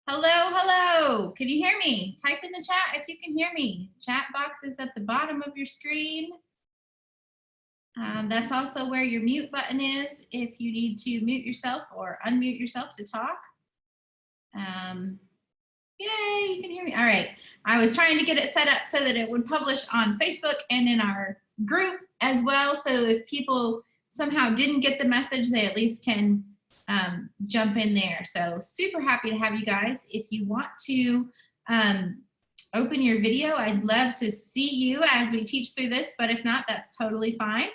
Hello, hello. Can you hear me? Type in the chat if you can hear me. Chat box is at the bottom of your screen. That's also where your mute button is if you need to mute yourself or unmute yourself to talk. Yay, you can hear me. All right. I was trying to get it set up so that it would publish on Facebook and in our group as well. So if people somehow didn't get the message, they at least can jump in there. So super happy to have you guys. If you want to open your video, I'd love to see you as we teach through this, but if not, that's totally fine.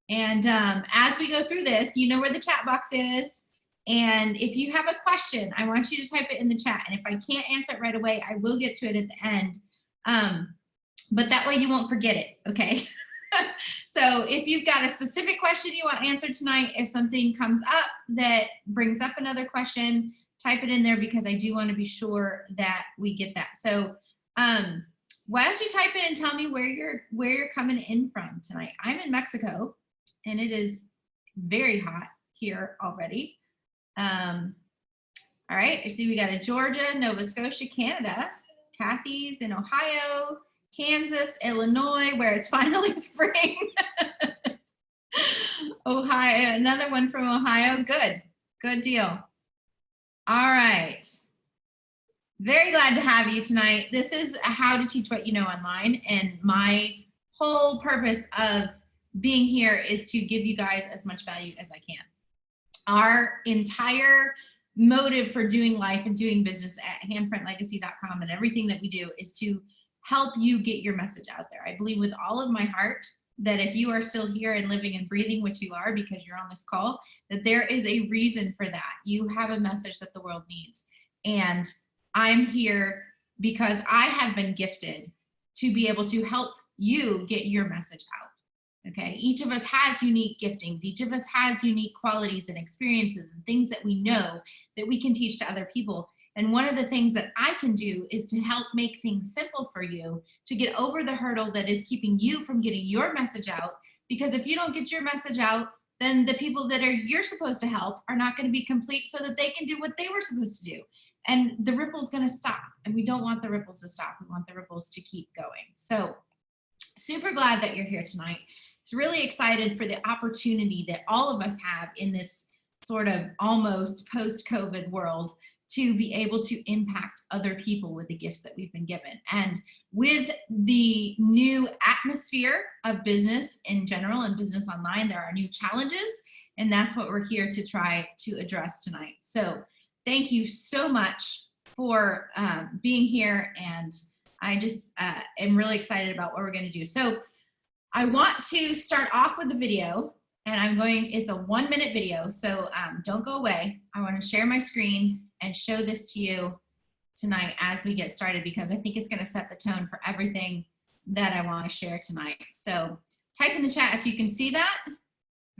And as we go through this, you know where the chat box is. And if you have a question, I want you to type it in the chat. And if I can't answer it right away, I will get to it at the end. But that way you won't forget it, okay? So if you've got a specific question you want answered tonight, if something comes up that brings up another question, type it in there because I do want to be sure that we get that. So why don't you type in and tell me where you're coming in from tonight? I'm in Mexico and it is very hot here already. All right, I see we got a Georgia, Nova Scotia, Canada. Kathy's in Ohio, Kansas, Illinois, where it's finally spring. Ohio, another one from Ohio. Good deal. All right. Very glad to have you tonight. This is How to Teach What You Know Online, and my whole purpose of being here is to give you guys as much value as I can. Our entire motive for doing life and doing business at handprintlegacy.com and everything that we do is to help you get your message out there. I believe with all of my heart that if you are still here and living and breathing, which you are because you're on this call, that there is a reason for that. You have a message that the world needs. And I'm here because I have been gifted to be able to help you get your message out. Okay, each of us has unique giftings. Each of us has unique qualities and experiences and things that we know that we can teach to other people. And one of the things that I can do is to help make things simple for you to get over the hurdle that is keeping you from getting your message out. Because if you don't get your message out, then the people that you're supposed to help are not going to be complete so that they can do what they were supposed to do. And the ripple's going to stop. And we don't want the ripples to stop. We want the ripples to keep going. So super glad that you're here tonight. It's really excited for the opportunity that all of us have in this sort of almost post-COVID world to be able to impact other people with the gifts that we've been given. And with the new atmosphere of business in general and business online, there are new challenges, and that's what we're here to try to address tonight. So thank you so much for being here, and I just am really excited about what we're going to do. So I want to start off with the video, and it's a 1-minute video, so don't go away. I want to share my screen and show this to you tonight as we get started because I think it's going to set the tone for everything that I want to share tonight. So type in the chat if you can see that.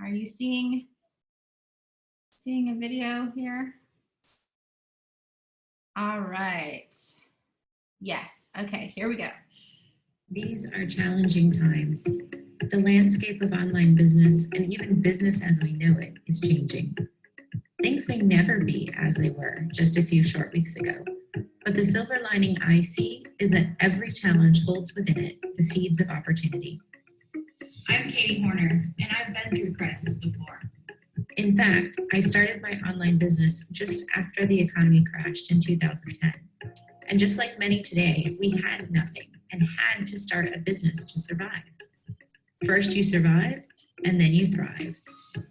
Are you seeing a video here? All right. Yes. Okay, here we go. These are challenging times. The landscape of online business and even business as we know it is changing. Things may never be as they were just a few short weeks ago, but the silver lining I see is that every challenge holds within it the seeds of opportunity. I'm Katie Horner, and I've been through crisis before. In fact, I started my online business just after the economy crashed in 2010. And just like many today, we had nothing and had to start a business to survive. First you survive, and then you thrive.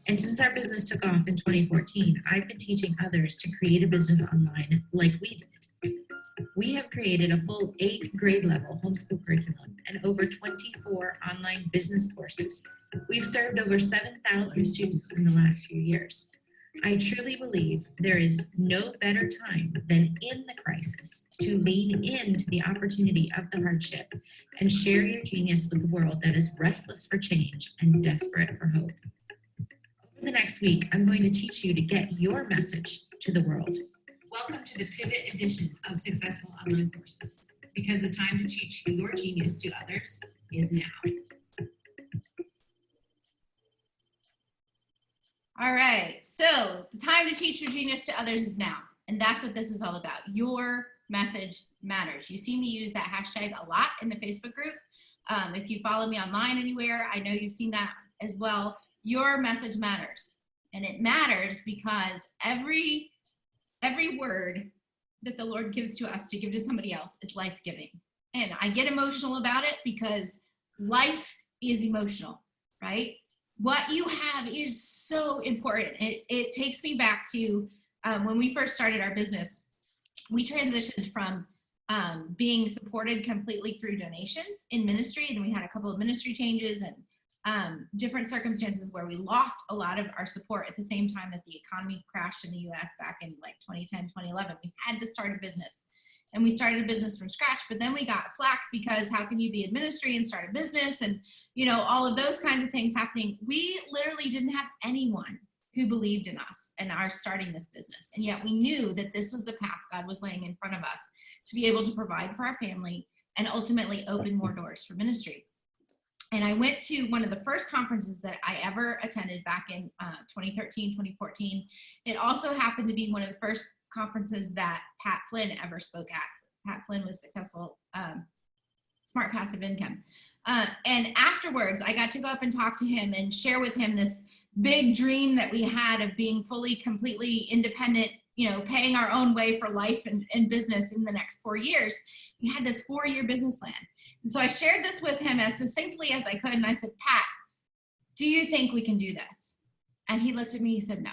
And since our business took off in 2014, I've been teaching others to create a business online like we did. We have created a full 8 grade level homeschool curriculum and over 24 online business courses. We've served over 7,000 students in the last few years. I truly believe there is no better time than in the crisis to lean into the opportunity of the hardship and share your genius with the world that is restless for change and desperate for hope. Over the next week, I'm going to teach you to get your message to the world. Welcome to the Pivot edition of Successful Online Courses, because the time to teach your genius to others is now. All right, so the time to teach your genius to others is now. And that's what this is all about. Your message matters. You see me use that hashtag a lot in the Facebook group. If you follow me online anywhere, I know you've seen that as well. Your message matters. And it matters because every word that the Lord gives to us to give to somebody else is life-giving. And I get emotional about it because life is emotional, right? What you have is so important. It takes me back to when we first started our business. We transitioned from being supported completely through donations in ministry, and we had a couple of ministry changes and different circumstances where we lost a lot of our support at the same time that the economy crashed in the US back in like 2010, 2011. We had to start a business, and we started a business from scratch, but then we got flack because how can you be in ministry and start a business, and all of those kinds of things happening. We literally didn't have anyone who believed in us and are starting this business. And yet we knew that this was the path God was laying in front of us to be able to provide for our family and ultimately open more doors for ministry. And I went to one of the first conferences that I ever attended back in 2013, 2014. It also happened to be one of the first conferences that Pat Flynn ever spoke at. Pat Flynn was successful, Smart Passive Income. And afterwards, I got to go up and talk to him and share with him this big dream that we had of being fully, completely independent, paying our own way for life and business in the next 4 years. We had this 4-year business plan. And so I shared this with him as succinctly as I could. And I said, Pat, do you think we can do this? And he looked at me, he said, no.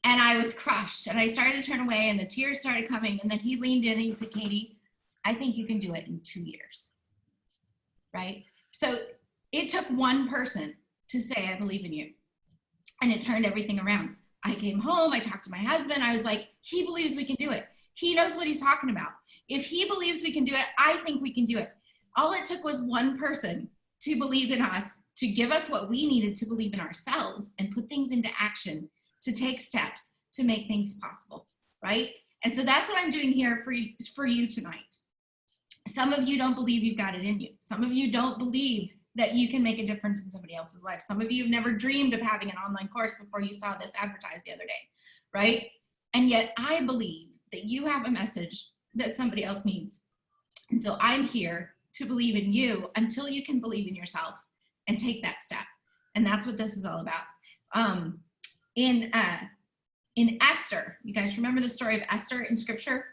And I was crushed, and I started to turn away, and the tears started coming. And then he leaned in and he said, Katie, I think you can do it in 2 years, right? So it took one person to say, I believe in you. And it turned everything around. I came home, I talked to my husband. I was like, he believes we can do it. He knows what he's talking about. If he believes we can do it, I think we can do it. All it took was one person to believe in us, to give us what we needed to believe in ourselves and put things into action, to take steps to make things possible, right? And so that's what I'm doing here for you tonight. Some of you don't believe you've got it in you. Some of you don't believe that you can make a difference in somebody else's life. Some of you have never dreamed of having an online course before you saw this advertised the other day, right? And yet I believe that you have a message that somebody else needs. And so I'm here to believe in you until you can believe in yourself and take that step. And that's what this is all about. In Esther, you guys remember the story of Esther in scripture?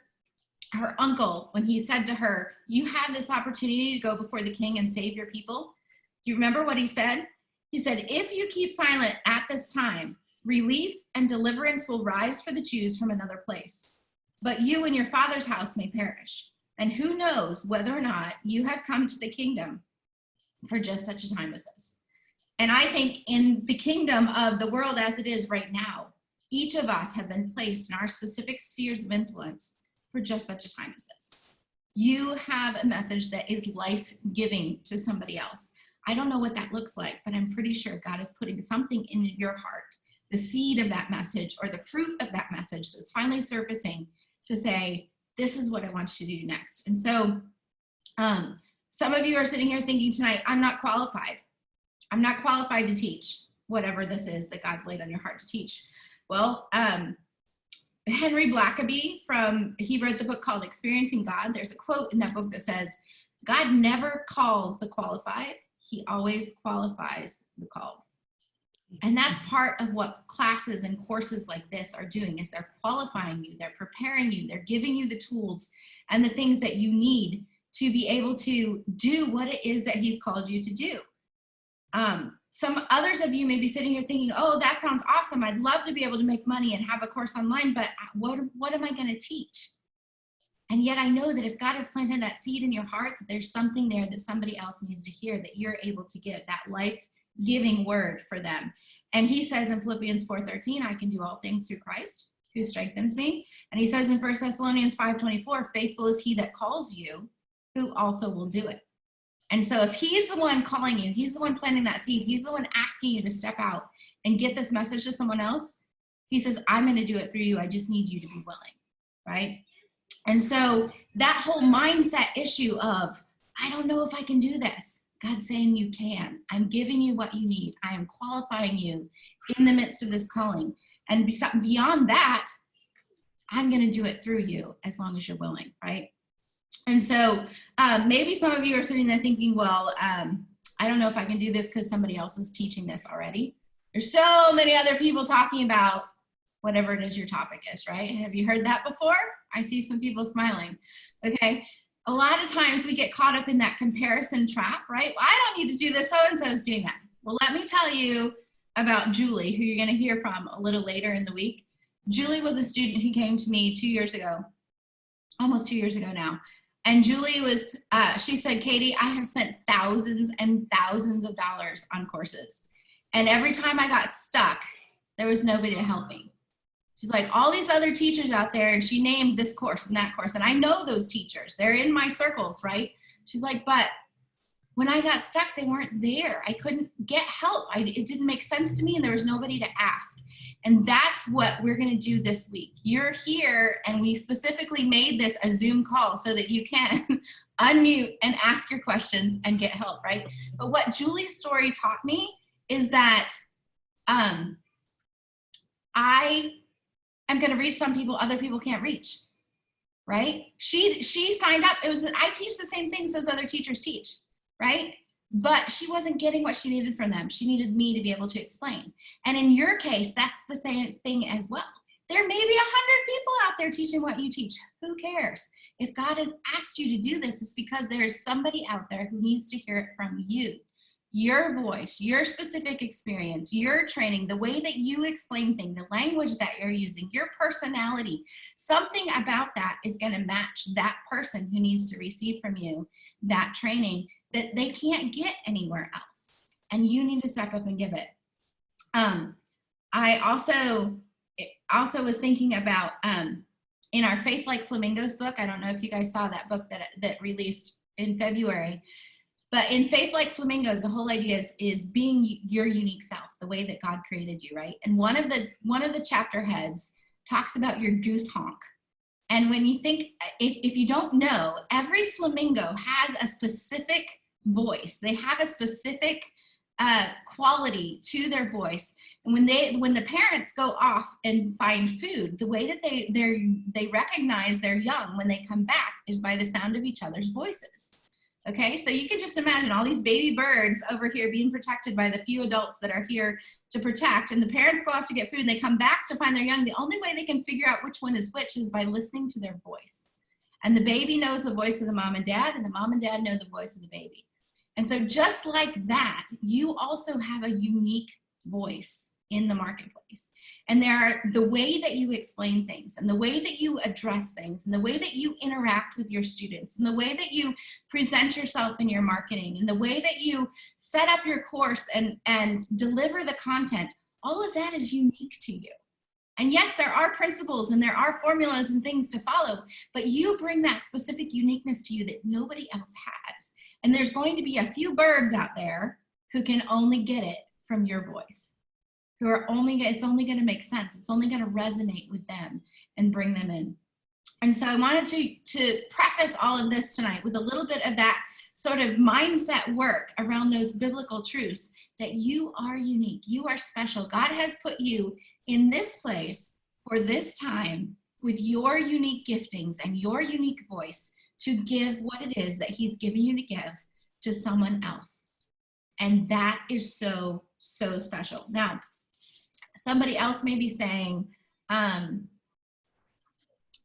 Her uncle, when he said to her, you have this opportunity to go before the king and save your people. You remember what he said? He said, if you keep silent at this time, relief and deliverance will rise for the Jews from another place. But you and your father's house may perish. And who knows whether or not you have come to the kingdom for just such a time as this. And I think in the kingdom of the world as it is right now, each of us have been placed in our specific spheres of influence for just such a time as this. You have a message that is life-giving to somebody else. I don't know what that looks like, but I'm pretty sure God is putting something in your heart, the seed of that message or the fruit of that message that's finally surfacing to say, this is what I want you to do next. And so some of you are sitting here thinking tonight, I'm not qualified. I'm not qualified to teach whatever this is that God's laid on your heart to teach. Well, Henry Blackaby he wrote the book called Experiencing God. There's a quote in that book that says, God never calls the qualified. He always qualifies the called. And that's part of what classes and courses like this are doing, is they're qualifying you, they're preparing you, they're giving you the tools and the things that you need to be able to do what it is that he's called you to do. Some others of you may be sitting here thinking, oh, that sounds awesome. I'd love to be able to make money and have a course online, but what am I going to teach? And yet I know that if God has planted that seed in your heart, that there's something there that somebody else needs to hear, that you're able to give that life-giving word for them. And he says in Philippians 4:13, I can do all things through Christ who strengthens me. And he says in 1 Thessalonians 5:24, faithful is he that calls you, who also will do it. And so if he's the one calling you, he's the one planting that seed, he's the one asking you to step out and get this message to someone else, he says, I'm going to do it through you. I just need you to be willing, right? And so that whole mindset issue of, I don't know if I can do this. God's saying you can. I'm giving you what you need. I am qualifying you in the midst of this calling. And beyond that, I'm going to do it through you as long as you're willing, right? And so maybe some of you are sitting there thinking, well, I don't know if I can do this because somebody else is teaching this already. There's so many other people talking about whatever it is your topic is, right? Have you heard that before? I see some people smiling. Okay. A lot of times we get caught up in that comparison trap, right? Well, I don't need to do this. So-and-so is doing that. Well, let me tell you about Julie, who you're going to hear from a little later in the week. Julie was a student who came to me 2 years ago, almost 2 years ago now. And Julie was, she said, Katie, I have spent thousands and thousands of dollars on courses. And every time I got stuck, there was nobody to help me. She's like, all these other teachers out there, and she named this course and that course. And I know those teachers, they're in my circles, right? She's like, but when I got stuck, they weren't there. I couldn't get help. It didn't make sense to me, and there was nobody to ask. And that's what we're going to do this week. You're here, and we specifically made this a Zoom call so that you can unmute and ask your questions and get help, right? But what Julie's story taught me is that I am going to reach some people other people can't reach, right? She signed up. I teach the same things those other teachers teach, right? But she wasn't getting what she needed from them. She needed me to be able to explain. And in your case, that's the thing as well. There may be 100 people out there teaching what you teach. Who cares? If God has asked you to do this, it's because there is somebody out there who needs to hear it from you. Your voice, your specific experience, your training, the way that you explain things, the language that you're using, your personality, something about that is going to match that person who needs to receive from you that training that they can't get anywhere else. And you need to step up and give it. I also was thinking about in our Faith Like Flamingos book, I don't know if you guys saw that book that released in February, but in Faith Like Flamingos, the whole idea is being your unique self, the way that God created you, right? And one of the chapter heads talks about your goose honk. And when you think, if you don't know, every flamingo has a specific voice. They have a specific quality to their voice. And when the parents go off and find food, the way that they recognize their young when they come back is by the sound of each other's voices. Okay, so you can just imagine all these baby birds over here being protected by the few adults that are here to protect, and the parents go off to get food and they come back to find their young. The only way they can figure out which one is which is by listening to their voice. And the baby knows the voice of the mom and dad, and the mom and dad know the voice of the baby. And so just like that, you also have a unique voice in the marketplace. And the way that you explain things, and the way that you address things, and the way that you interact with your students, and the way that you present yourself in your marketing, and the way that you set up your course and deliver the content, all of that is unique to you. And yes, there are principles and there are formulas and things to follow, but you bring that specific uniqueness to you that nobody else has. And there's going to be a few birds out there who can only get it from your voice. It's only going to make sense. It's only going to resonate with them and bring them in. And so I wanted to preface all of this tonight with a little bit of that sort of mindset work around those biblical truths that you are unique. You are special. God has put you in this place for this time with your unique giftings and your unique voice to give what it is that he's given you to give to someone else. And that is so, so special. Now, somebody else may be saying, I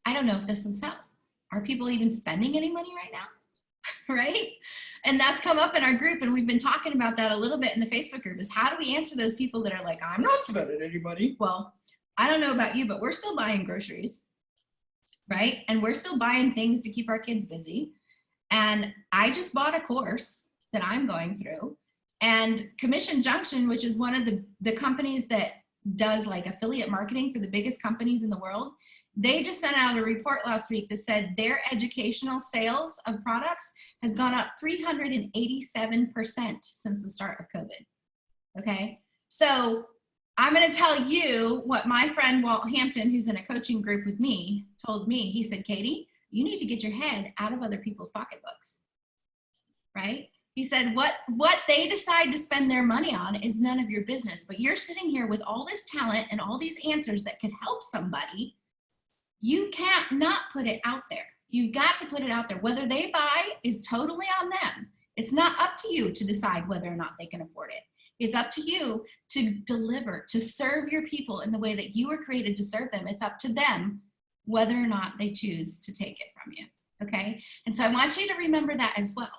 don't know if this would sell. Are people even spending any money right now? Right? And that's come up in our group, and we've been talking about that a little bit in the Facebook group, is how do we answer those people that are like, I'm not spending any money? Well, I don't know about you, but we're still buying groceries, right? And we're still buying things to keep our kids busy. And I just bought a course that I'm going through. And Commission Junction, which is one of the companies that does like affiliate marketing for the biggest companies in the world, they just sent out a report last week that said their educational sales of products has gone up 387% since the start of COVID. Okay, so I'm going to tell you what my friend Walt Hampton, who's in a coaching group with me, told me. He said, Katie, you need to get your head out of other people's pocketbooks, right? He said, what they decide to spend their money on is none of your business, but you're sitting here with all this talent and all these answers that could help somebody. You can't not put it out there. You've got to put it out there. Whether they buy is totally on them. It's not up to you to decide whether or not they can afford it. It's up to you to deliver, to serve your people in the way that you were created to serve them. It's up to them whether or not they choose to take it from you, okay? And so I want you to remember that as well.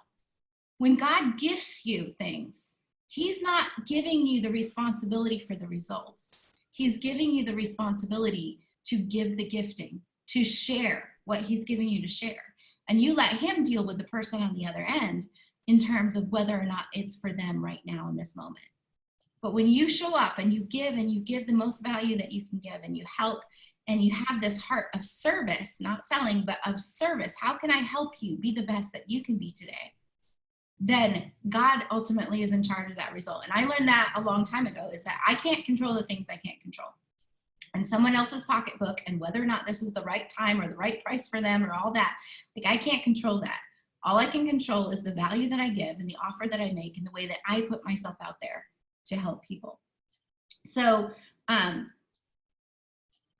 When God gifts you things, he's not giving you the responsibility for the results. He's giving you the responsibility to give the gifting, to share what he's giving you to share. And you let him deal with the person on the other end in terms of whether or not it's for them right now in this moment. But when you show up and you give the most value that you can give, and you help, and you have this heart of service, not selling, but of service, how can I help you be the best that you can be today? Then God ultimately is in charge of that result. And I learned that a long time ago, is that I can't control the things I can't control. And someone else's pocketbook, and whether or not this is the right time or the right price for them or all that, like, I can't control that. All I can control is the value that I give and the offer that I make and the way that I put myself out there to help people. So I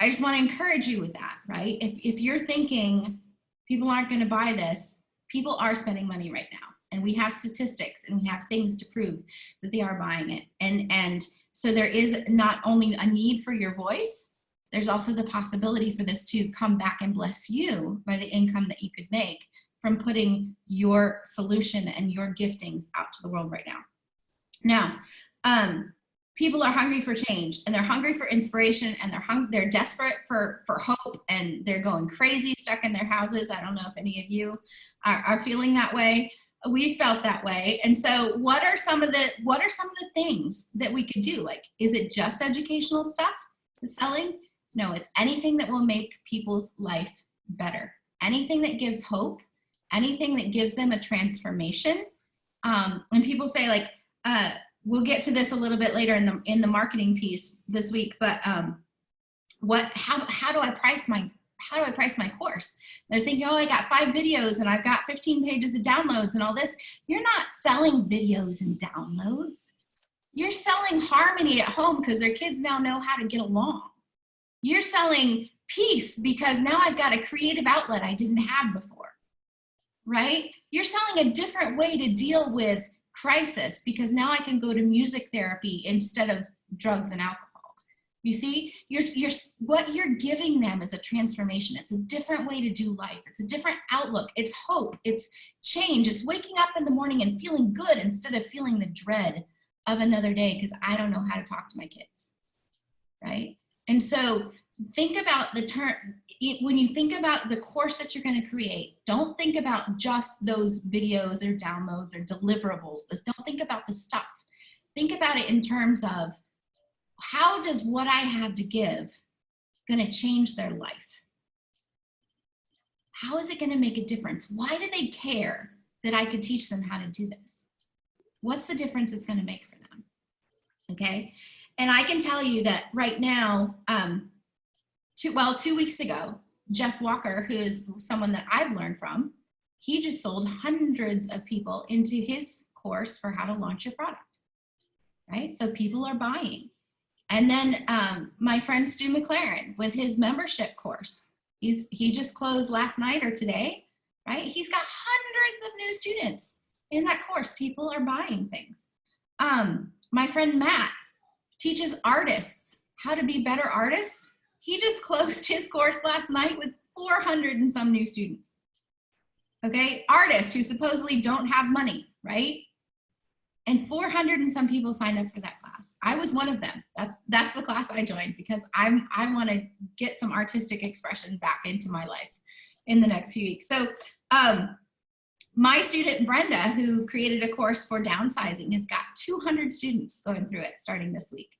just want to encourage you with that, right? If you're thinking people aren't going to buy this, people are spending money right now. And we have statistics and we have things to prove that they are buying it. And so there is not only a need for your voice, there's also the possibility for this to come back and bless you by the income that you could make from putting your solution and your giftings out to the world right now. Now, people are hungry for change, and they're hungry for inspiration, and they're desperate for hope, and they're going crazy, stuck in their houses. I don't know if any of you are feeling that way. We felt that way. And so what are some of the things that we could do? Like, is it just educational stuff, the selling? No, it's anything that will make people's life better. Anything that gives hope, anything that gives them a transformation. And people say, like, we'll get to this a little bit later in the marketing piece this week, but how do I price my course? They're thinking, oh, I got 5 videos and I've got 15 pages of downloads and all this. You're not selling videos and downloads. You're selling harmony at home because their kids now know how to get along. You're selling peace because now I've got a creative outlet I didn't have before, right? You're selling a different way to deal with crisis because now I can go to music therapy instead of drugs and alcohol. You see, what you're giving them is a transformation. It's a different way to do life. It's a different outlook. It's hope. It's change. It's waking up in the morning and feeling good instead of feeling the dread of another day because I don't know how to talk to my kids, right? And so think about when you think about the course that you're going to create, don't think about just those videos or downloads or deliverables. Don't think about the stuff. Think about it in terms of, how does what I have to give going to change their life? How is it going to make a difference? Why do they care that I could teach them how to do this? What's the difference it's going to make for them? Okay. And I can tell you that right now, 2 weeks ago, Jeff Walker, who is someone that I've learned from, he just sold hundreds of people into his course for how to launch your product, right? So people are buying. And then my friend Stu McLaren with his membership course, he just closed last night or today, right? He's got hundreds of new students in that course. People are buying things. My friend Matt teaches artists how to be better artists. He just closed his course last night with 400 and some new students. Okay, artists who supposedly don't have money, right? And 400 and some people signed up for that class. I was one of them. That's the class I joined because I want to get some artistic expression back into my life in the next few weeks. So my student Brenda, who created a course for downsizing, has got 200 students going through it starting this week.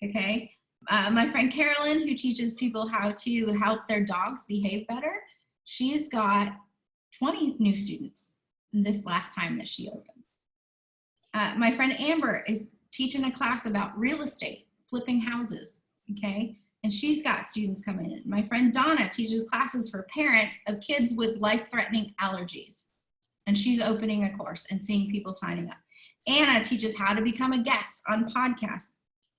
Okay. My friend Carolyn, who teaches people how to help their dogs behave better, she's got 20 new students this last time that she opened. My friend Amber is teaching a class about real estate, flipping houses, okay? And she's got students coming in. My friend Donna teaches classes for parents of kids with life-threatening allergies, and she's opening a course and seeing people signing up. Anna teaches how to become a guest on podcasts.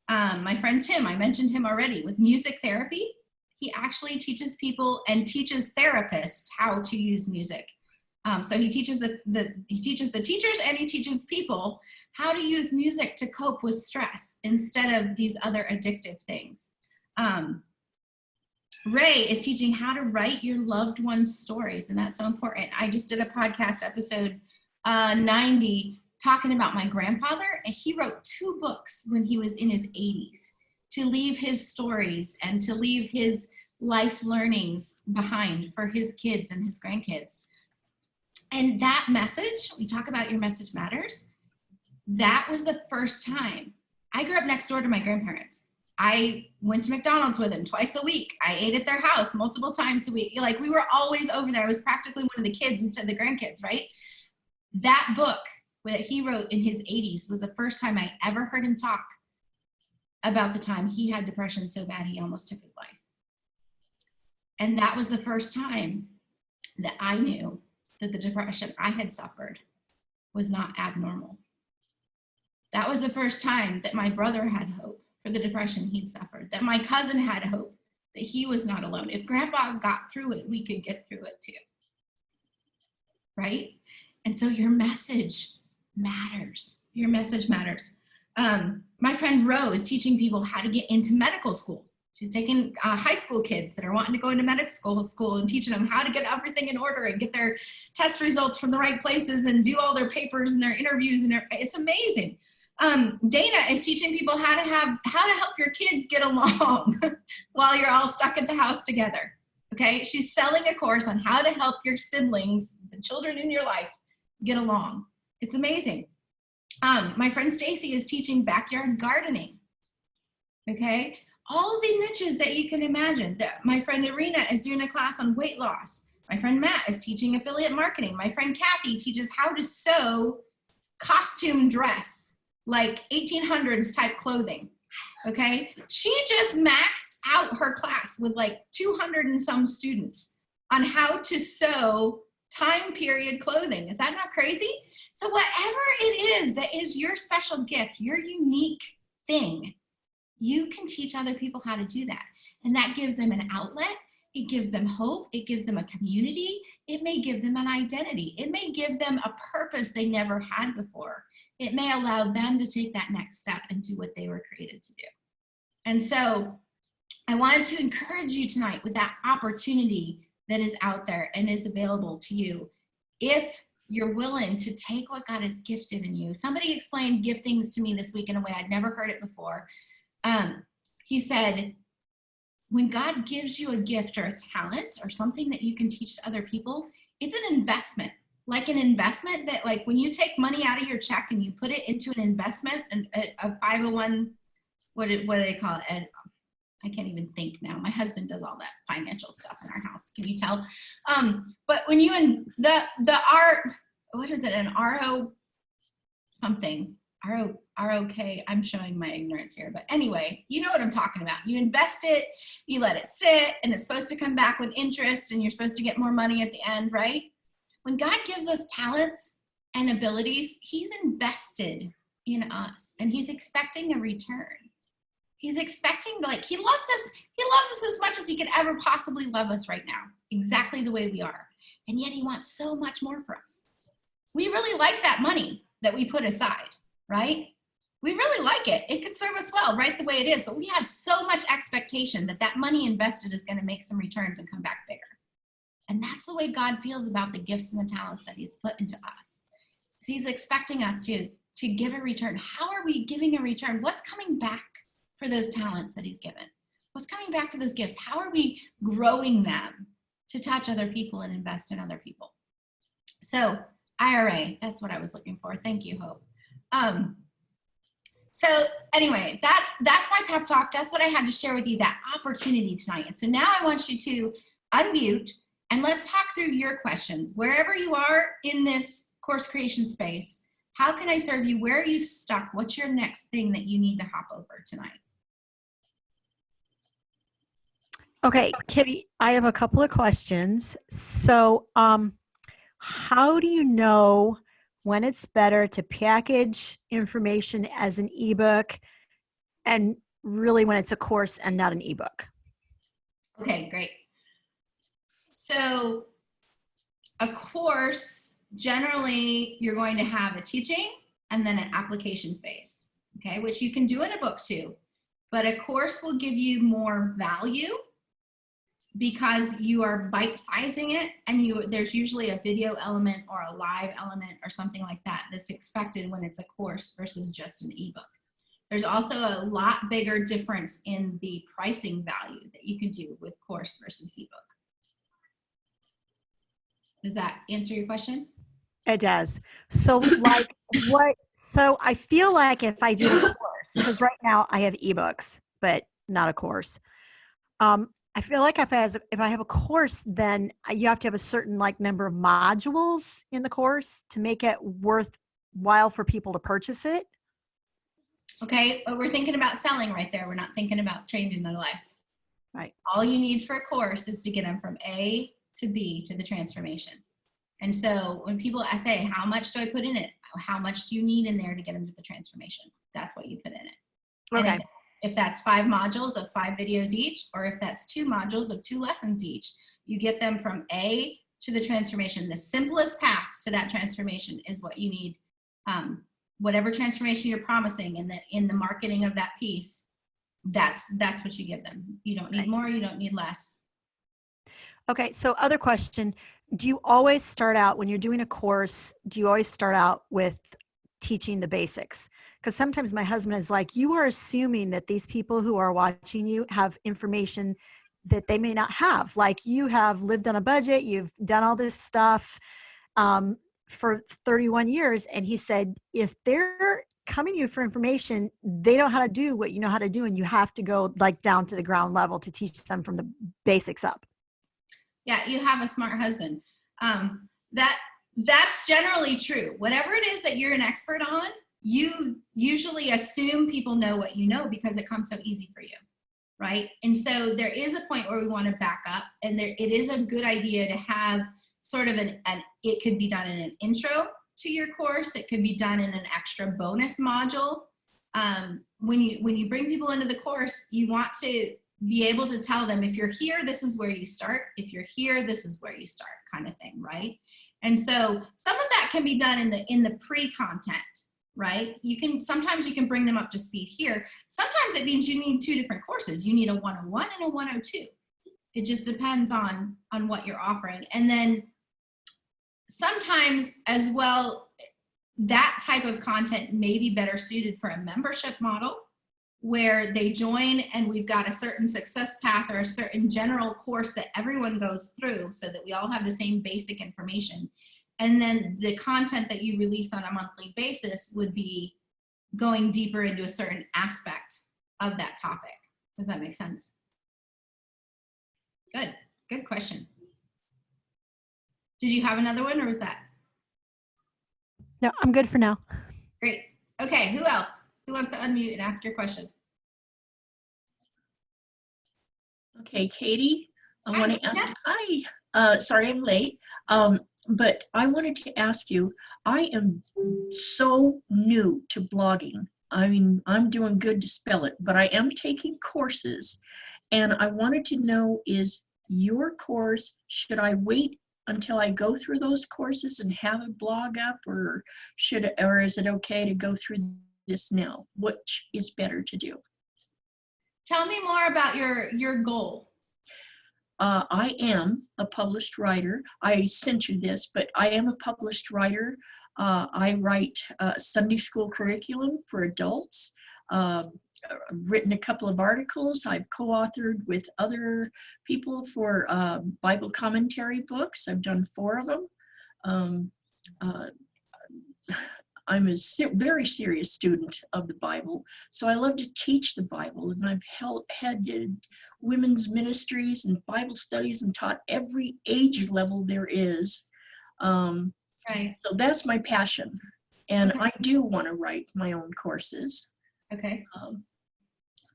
My friend Tim, I mentioned him already, with music therapy. He actually teaches people and teaches therapists how to use music. So he teaches he teaches the teachers and he teaches people how to use music to cope with stress instead of these other addictive things. Ray is teaching how to write your loved one's stories, and that's so important. I just did a podcast episode 90 talking about my grandfather, and he wrote 2 books when he was in his 80s to leave his stories and to leave his life learnings behind for his kids and his grandkids. And that message, we talk about your message matters, that was the first time. I grew up next door to my grandparents. I went to McDonald's with them twice a week. I ate at their house multiple times a week. Like, we were always over there. I was practically one of the kids instead of the grandkids, right? That book that he wrote in his 80s was the first time I ever heard him talk about the time he had depression so bad he almost took his life. And that was the first time that I knew that the depression I had suffered was not abnormal. That was the first time that my brother had hope for the depression he'd suffered, that my cousin had hope that he was not alone. If Grandpa got through it, we could get through it too, right? And so your message matters. Your message matters. My friend Rose is teaching people how to get into medical school. She's taking high school kids that are wanting to go into medical school and teaching them how to get everything in order and get their test results from the right places and do all their papers and their interviews. And it's amazing. Dana is teaching people how to help your kids get along while you're all stuck at the house together. Okay, she's selling a course on how to help your siblings, the children in your life, get along. It's amazing. My friend Stacy is teaching backyard gardening. Okay, all of the niches that you can imagine. My friend Irina is doing a class on weight loss. My friend Matt is teaching affiliate marketing. My friend Kathy teaches how to sew costume dress, like 1800s type clothing. Okay, she just maxed out her class with like 200 and some students on how to sew time period clothing. Is that not crazy? So whatever it is that is your special gift, your unique thing, you can teach other people how to do that. And that gives them an outlet. It gives them hope. It gives them a community. It may give them an identity. It may give them a purpose they never had before. It may allow them to take that next step and do what they were created to do. And so I wanted to encourage you tonight with that opportunity that is out there and is available to you. If you're willing to take what God has gifted in you. Somebody explained giftings to me this week in a way I'd never heard it before. He said, when God gives you a gift or a talent or something that you can teach to other people, it's an investment. Like an investment that, like, when you take money out of your check and you put it into an investment, a 501, what do they call it? I can't even think now. My husband does all that financial stuff in our house. Can you tell? But when you what is it? An RO something. ROK. I'm showing my ignorance here, but anyway, you know what I'm talking about. You invest it, you let it sit, and it's supposed to come back with interest, and you're supposed to get more money at the end, right? When God gives us talents and abilities, he's invested in us, and he's expecting a return. He's expecting, like, he loves us as much as he could ever possibly love us right now, exactly the way we are. And yet he wants so much more for us. We really like that money that we put aside, right? We really like it. It could serve us well, right the way it is, but we have so much expectation that that money invested is going to make some returns and come back bigger. And that's the way God feels about the gifts and the talents that he's put into us. So he's expecting us to give a return. How are we giving a return? What's coming back for those talents that he's given? What's coming back for those gifts? How are we growing them to touch other people and invest in other people? So IRA, that's what I was looking for. Thank you, Hope. So anyway, that's my pep talk. That's what I had to share with you, that opportunity tonight. And so now I want you to unmute and let's talk through your questions. Wherever you are in this course creation space, how can I serve you? Where are you stuck? What's your next thing that you need to hop over tonight? Okay, Kitty, I have a couple of questions. So how do you know when it's better to package information as an ebook and really when it's a course and not an ebook? Okay, great. So a course, generally you're going to have a teaching and then an application phase, okay, which you can do in a book too. But a course will give you more value because you are bite-sizing it, and there's usually a video element or a live element or something like that that's expected when it's a course versus just an ebook. There's also a lot bigger difference in the pricing value that you can do with course versus ebook. Does that answer your question? It does. So like so I feel like if I do a course, because right now I have ebooks, but not a course. I feel like if I have a course, then you have to have a certain like number of modules in the course to make it worthwhile for people to purchase it. Okay, but we're thinking about selling right there. We're not thinking about changing their life. Right. All you need for a course is to get them from A to B to the transformation. And so when people say, how much do I put in it? How much do you need in there to get them to the transformation? That's what you put in it. Okay. And if that's 5 modules of 5 videos each, or if that's 2 modules of 2 lessons each, you get them from A to the transformation. The simplest path to that transformation is what you need. Whatever transformation you're promising in the marketing of that piece, that's what you give them. You don't need more, you don't need less. Okay, so other question, do you always start out when you're doing a course, do you always start out with teaching the basics? Because sometimes my husband is like, you are assuming that these people who are watching you have information that they may not have. Like you have lived on a budget, you've done all this stuff for 31 years. And he said, if they're coming to you for information, they know how to do what you know how to do. And you have to go like down to the ground level to teach them from the basics up. Yeah, you have a smart husband. That's generally true. Whatever it is that you're an expert on, you usually assume people know what you know because it comes so easy for you, right? And so there is a point where we want to back up, and it is a good idea to have sort of it could be done in an intro to your course. It could be done in an extra bonus module. When you bring people into the course, you want to be able to tell them, if you're here, this is where you start. If you're here, this is where you start, kind of thing, right? And so some of that can be done in the pre-content, right? Sometimes you can bring them up to speed here. Sometimes it means you need 2 different courses. You need a 101 and a 102. It just depends on what you're offering. And then sometimes as well, that type of content may be better suited for a membership model, where they join and we've got a certain success path or a certain general course that everyone goes through so that we all have the same basic information. And then the content that you release on a monthly basis would be going deeper into a certain aspect of that topic. Does that make sense? Good question. Did you have another one, or was that? No, I'm good for now. Great. Okay, who else? Who wants to unmute and ask your question? Okay, Katie, I Hi, want to ask, yeah. hi, sorry I'm late, but I wanted to ask you, I am so new to blogging. I mean, I'm doing good to spell it, but I am taking courses, and I wanted to know, is your course, should I wait until I go through those courses and have a blog up, or is it okay to go through this now? Which is better to do? Tell me more about your goal. I am a published writer. I sent you this, but I am a published writer. I write Sunday school curriculum for adults. Written a couple of articles. I've co-authored with other people for Bible commentary books. I've done 4 of them. I'm a very serious student of the Bible, so I love to teach the Bible, and I've headed women's ministries and Bible studies and taught every age level there is. Right. So that's my passion, and Okay. I do want to write my own courses. Okay.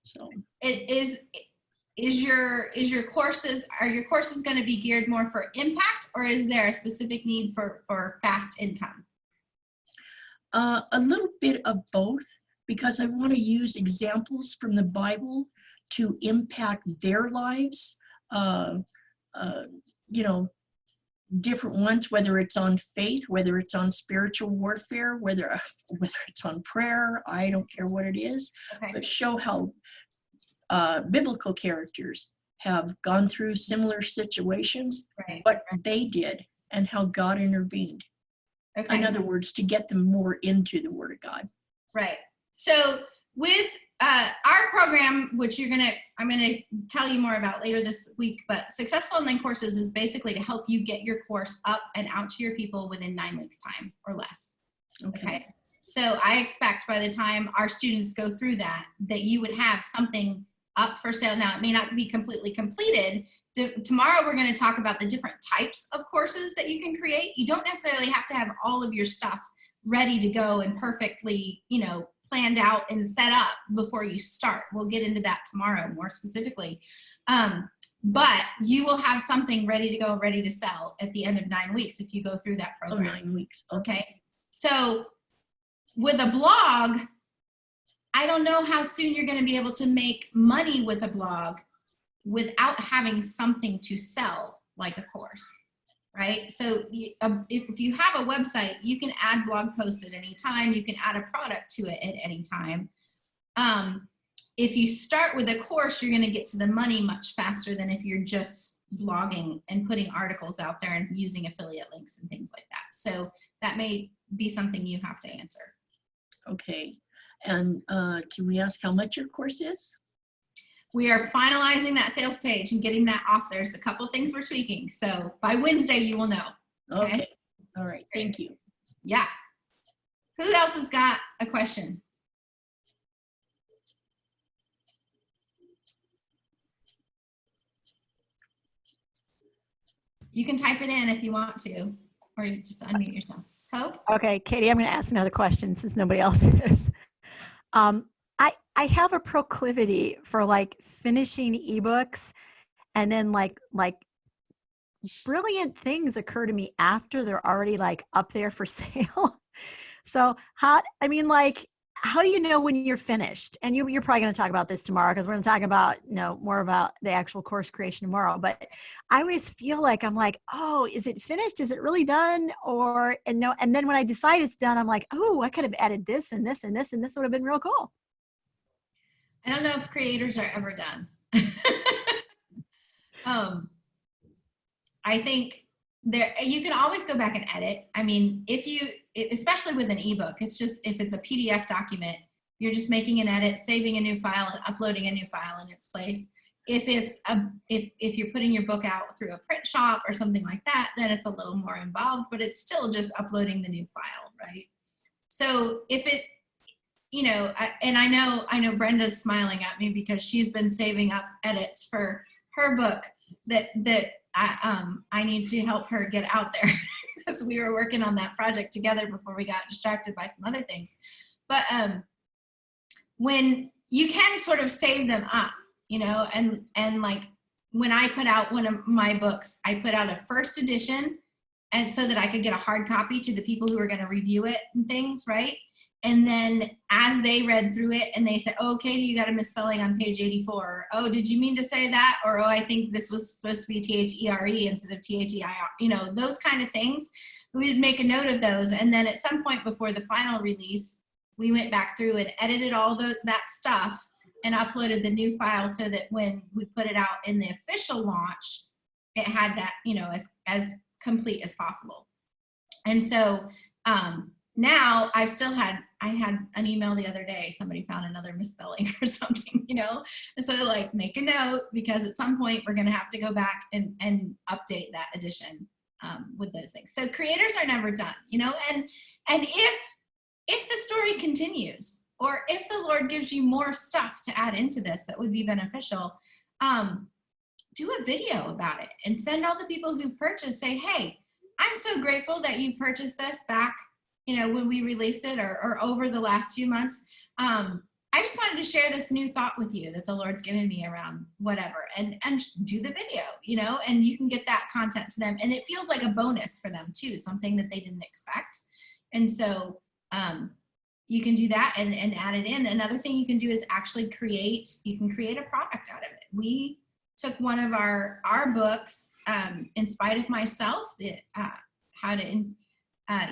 So It is, are your courses going to be geared more for impact, or is there a specific need for fast income? A little bit of both, because I want to use examples from the Bible to impact their lives. You know, different ones, whether it's on faith, whether it's on spiritual warfare, whether it's on prayer, I don't care what it is, Okay. but show how biblical characters have gone through similar situations, Right. what they did, and how God intervened. Okay. In other words, to get them more into the Word of God. Right. So with our program, which I'm gonna tell you more about later this week, but Successful Online Courses is basically to help you get your course up and out to your people within 9 weeks time or less. Okay. So I expect by the time our students go through that you would have something up for sale. Now, it may not be completely completed. Tomorrow, we're going to talk about the different types of courses that you can create. You don't necessarily have to have all of your stuff ready to go and perfectly, planned out and set up before you start. We'll get into that tomorrow more specifically. But you will have something ready to go, ready to sell at the end of 9 weeks if you go through that Oh, program. 9 weeks. Okay. So with a blog, I don't know how soon you're going to be able to make money with a blog without having something to sell, like a course, right? So if you have a website, you can add blog posts at any time. You can add a product to it at any time. If you start with a course, you're going to get to the money much faster than if you're just blogging and putting articles out there and using affiliate links and things like that. So that may be something you have to answer. Okay. And can we ask how much your course is? We are finalizing that sales page and getting that off. There's a couple things we're tweaking. So by Wednesday, you will know. Okay. All right. Thank you. Yeah. Who else has got a question? You can type it in if you want to, or you just unmute yourself. Hope? Okay, Katie, I'm going to ask another question since nobody else is. I have a proclivity for like finishing ebooks, and then like brilliant things occur to me after they're already like up there for sale. So how do you know when you're finished? And you're probably going to talk about this tomorrow, because we're going to talk about more about the actual course creation tomorrow. But I always feel like I'm like, oh, is it finished? Is it really done? And then when I decide it's done, I'm like, oh, I could have added this and this and this, and this would have been real cool. I don't know if creators are ever done. I think you can always go back and edit. I mean, especially with an ebook, it's just, if it's a PDF document, you're just making an edit, saving a new file, and uploading a new file in its place. If if you're putting your book out through a print shop or something like that, then it's a little more involved, but it's still just uploading the new file, right? So if it, and I know Brenda's smiling at me because she's been saving up edits for her book that I need to help her get out there, because we were working on that project together before we got distracted by some other things. But when you can sort of save them up, and like when I put out one of my books, I put out a first edition, and so that I could get a hard copy to the people who were going to review it and things, right? And then as they read through it and they said, oh, Katie, you got a misspelling on page 84. Or, oh, did you mean to say that? Or, oh, I think this was supposed to be T-H-E-R-E instead of T-H-E-I-R. Those kind of things. We would make a note of those. And then at some point before the final release, we went back through and edited all that stuff and uploaded the new file, so that when we put it out in the official launch, it had that, as complete as possible. And so, now I had an email the other day, somebody found another misspelling or something, and so like, make a note, because at some point we're going to have to go back and update that edition with those things. So creators are never done, and if the story continues, or if the Lord gives you more stuff to add into this that would be beneficial, do a video about it and send all the people who've purchased, say, hey, I'm so grateful that you purchased this back when we released it, or over the last few months. I just wanted to share this new thought with you that the Lord's given me around whatever, and do the video, you know, and you can get that content to them, and it feels like a bonus for them too, something that they didn't expect. And so you can do that and add it in. Another thing you can do is actually create a product out of it. We took one of our books, In Spite of Myself, how to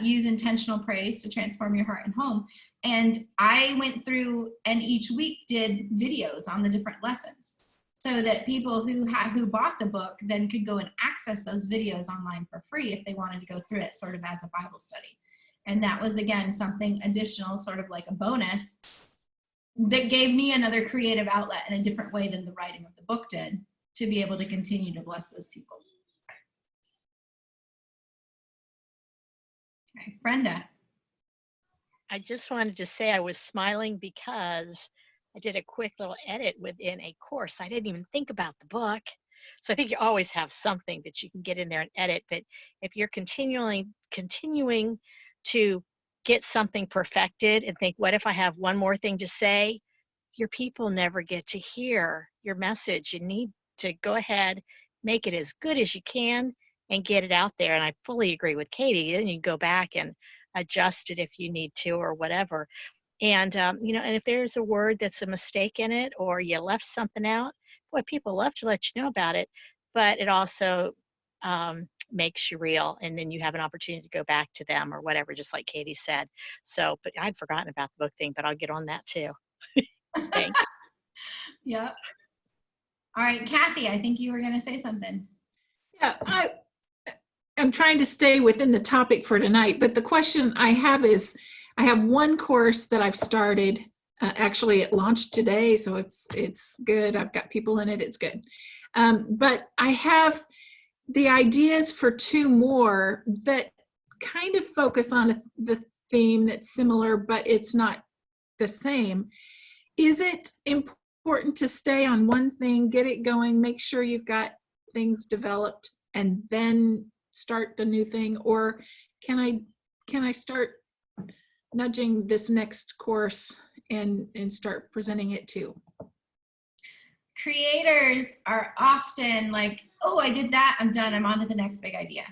use intentional praise to transform your heart and home. And I went through and each week did videos on the different lessons so that people who bought the book then could go and access those videos online for free if they wanted to go through it sort of as a Bible study. And that was, again, something additional, sort of like a bonus that gave me another creative outlet in a different way than the writing of the book did, to be able to continue to bless those people. Okay, Brenda. I just wanted to say I was smiling because I did a quick little edit within a course. I didn't even think about the book. So I think you always have something that you can get in there and edit. But if you're continuing to get something perfected and think, what if I have one more thing to say? Your people never get to hear your message. You need to go ahead, make it as good as you can, and get it out there. And I fully agree with Katie. Then you go back and adjust it if you need to or whatever. And, you know, and if there's a word that's a mistake in it or you left something out, boy, people love to let you know about it. But it also makes you real. And then you have an opportunity to go back to them or whatever, just like Katie said. So, but I'd forgotten about the book thing, but I'll get on that too. Thanks. Yep. All right, Kathy, I think you were going to say something. Yeah, I'm trying to stay within the topic for tonight, but the question I have is, I have one course that I've started. Actually, it launched today, so it's good. I've got people in it. It's good. But I have the ideas for 2 more that kind of focus on the theme that's similar, but it's not the same. Is it important to stay on one thing, get it going, make sure you've got things developed, and then start the new thing? Or can I start nudging this next course and start presenting it too? Creators are often like, oh, I did that, I'm done, I'm on to the next big idea,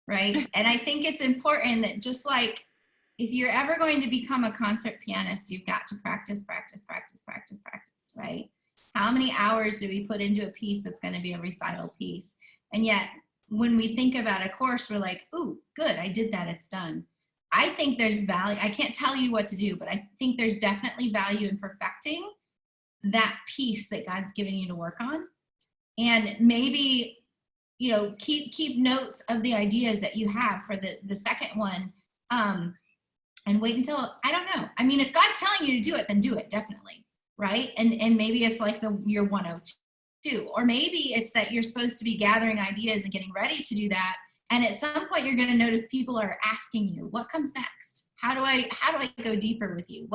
right? And I think it's important that, just like if you're ever going to become a concert pianist, you've got to practice, right? How many hours do we put into a piece that's going to be a recital piece? And yet, when we think about a course, we're like, ooh, good, I did that, it's done. I think there's value. I can't tell you what to do, but I think there's definitely value in perfecting that piece that God's given you to work on. And maybe, you know, keep notes of the ideas that you have for the second one, and wait until, I don't know. I mean, if God's telling you to do it, then do it, definitely, right? And maybe it's like your 102, or maybe it's that you're supposed to be gathering ideas and getting ready to do that. And at some point you're going to notice people are asking you, what comes next? How do I go deeper with you?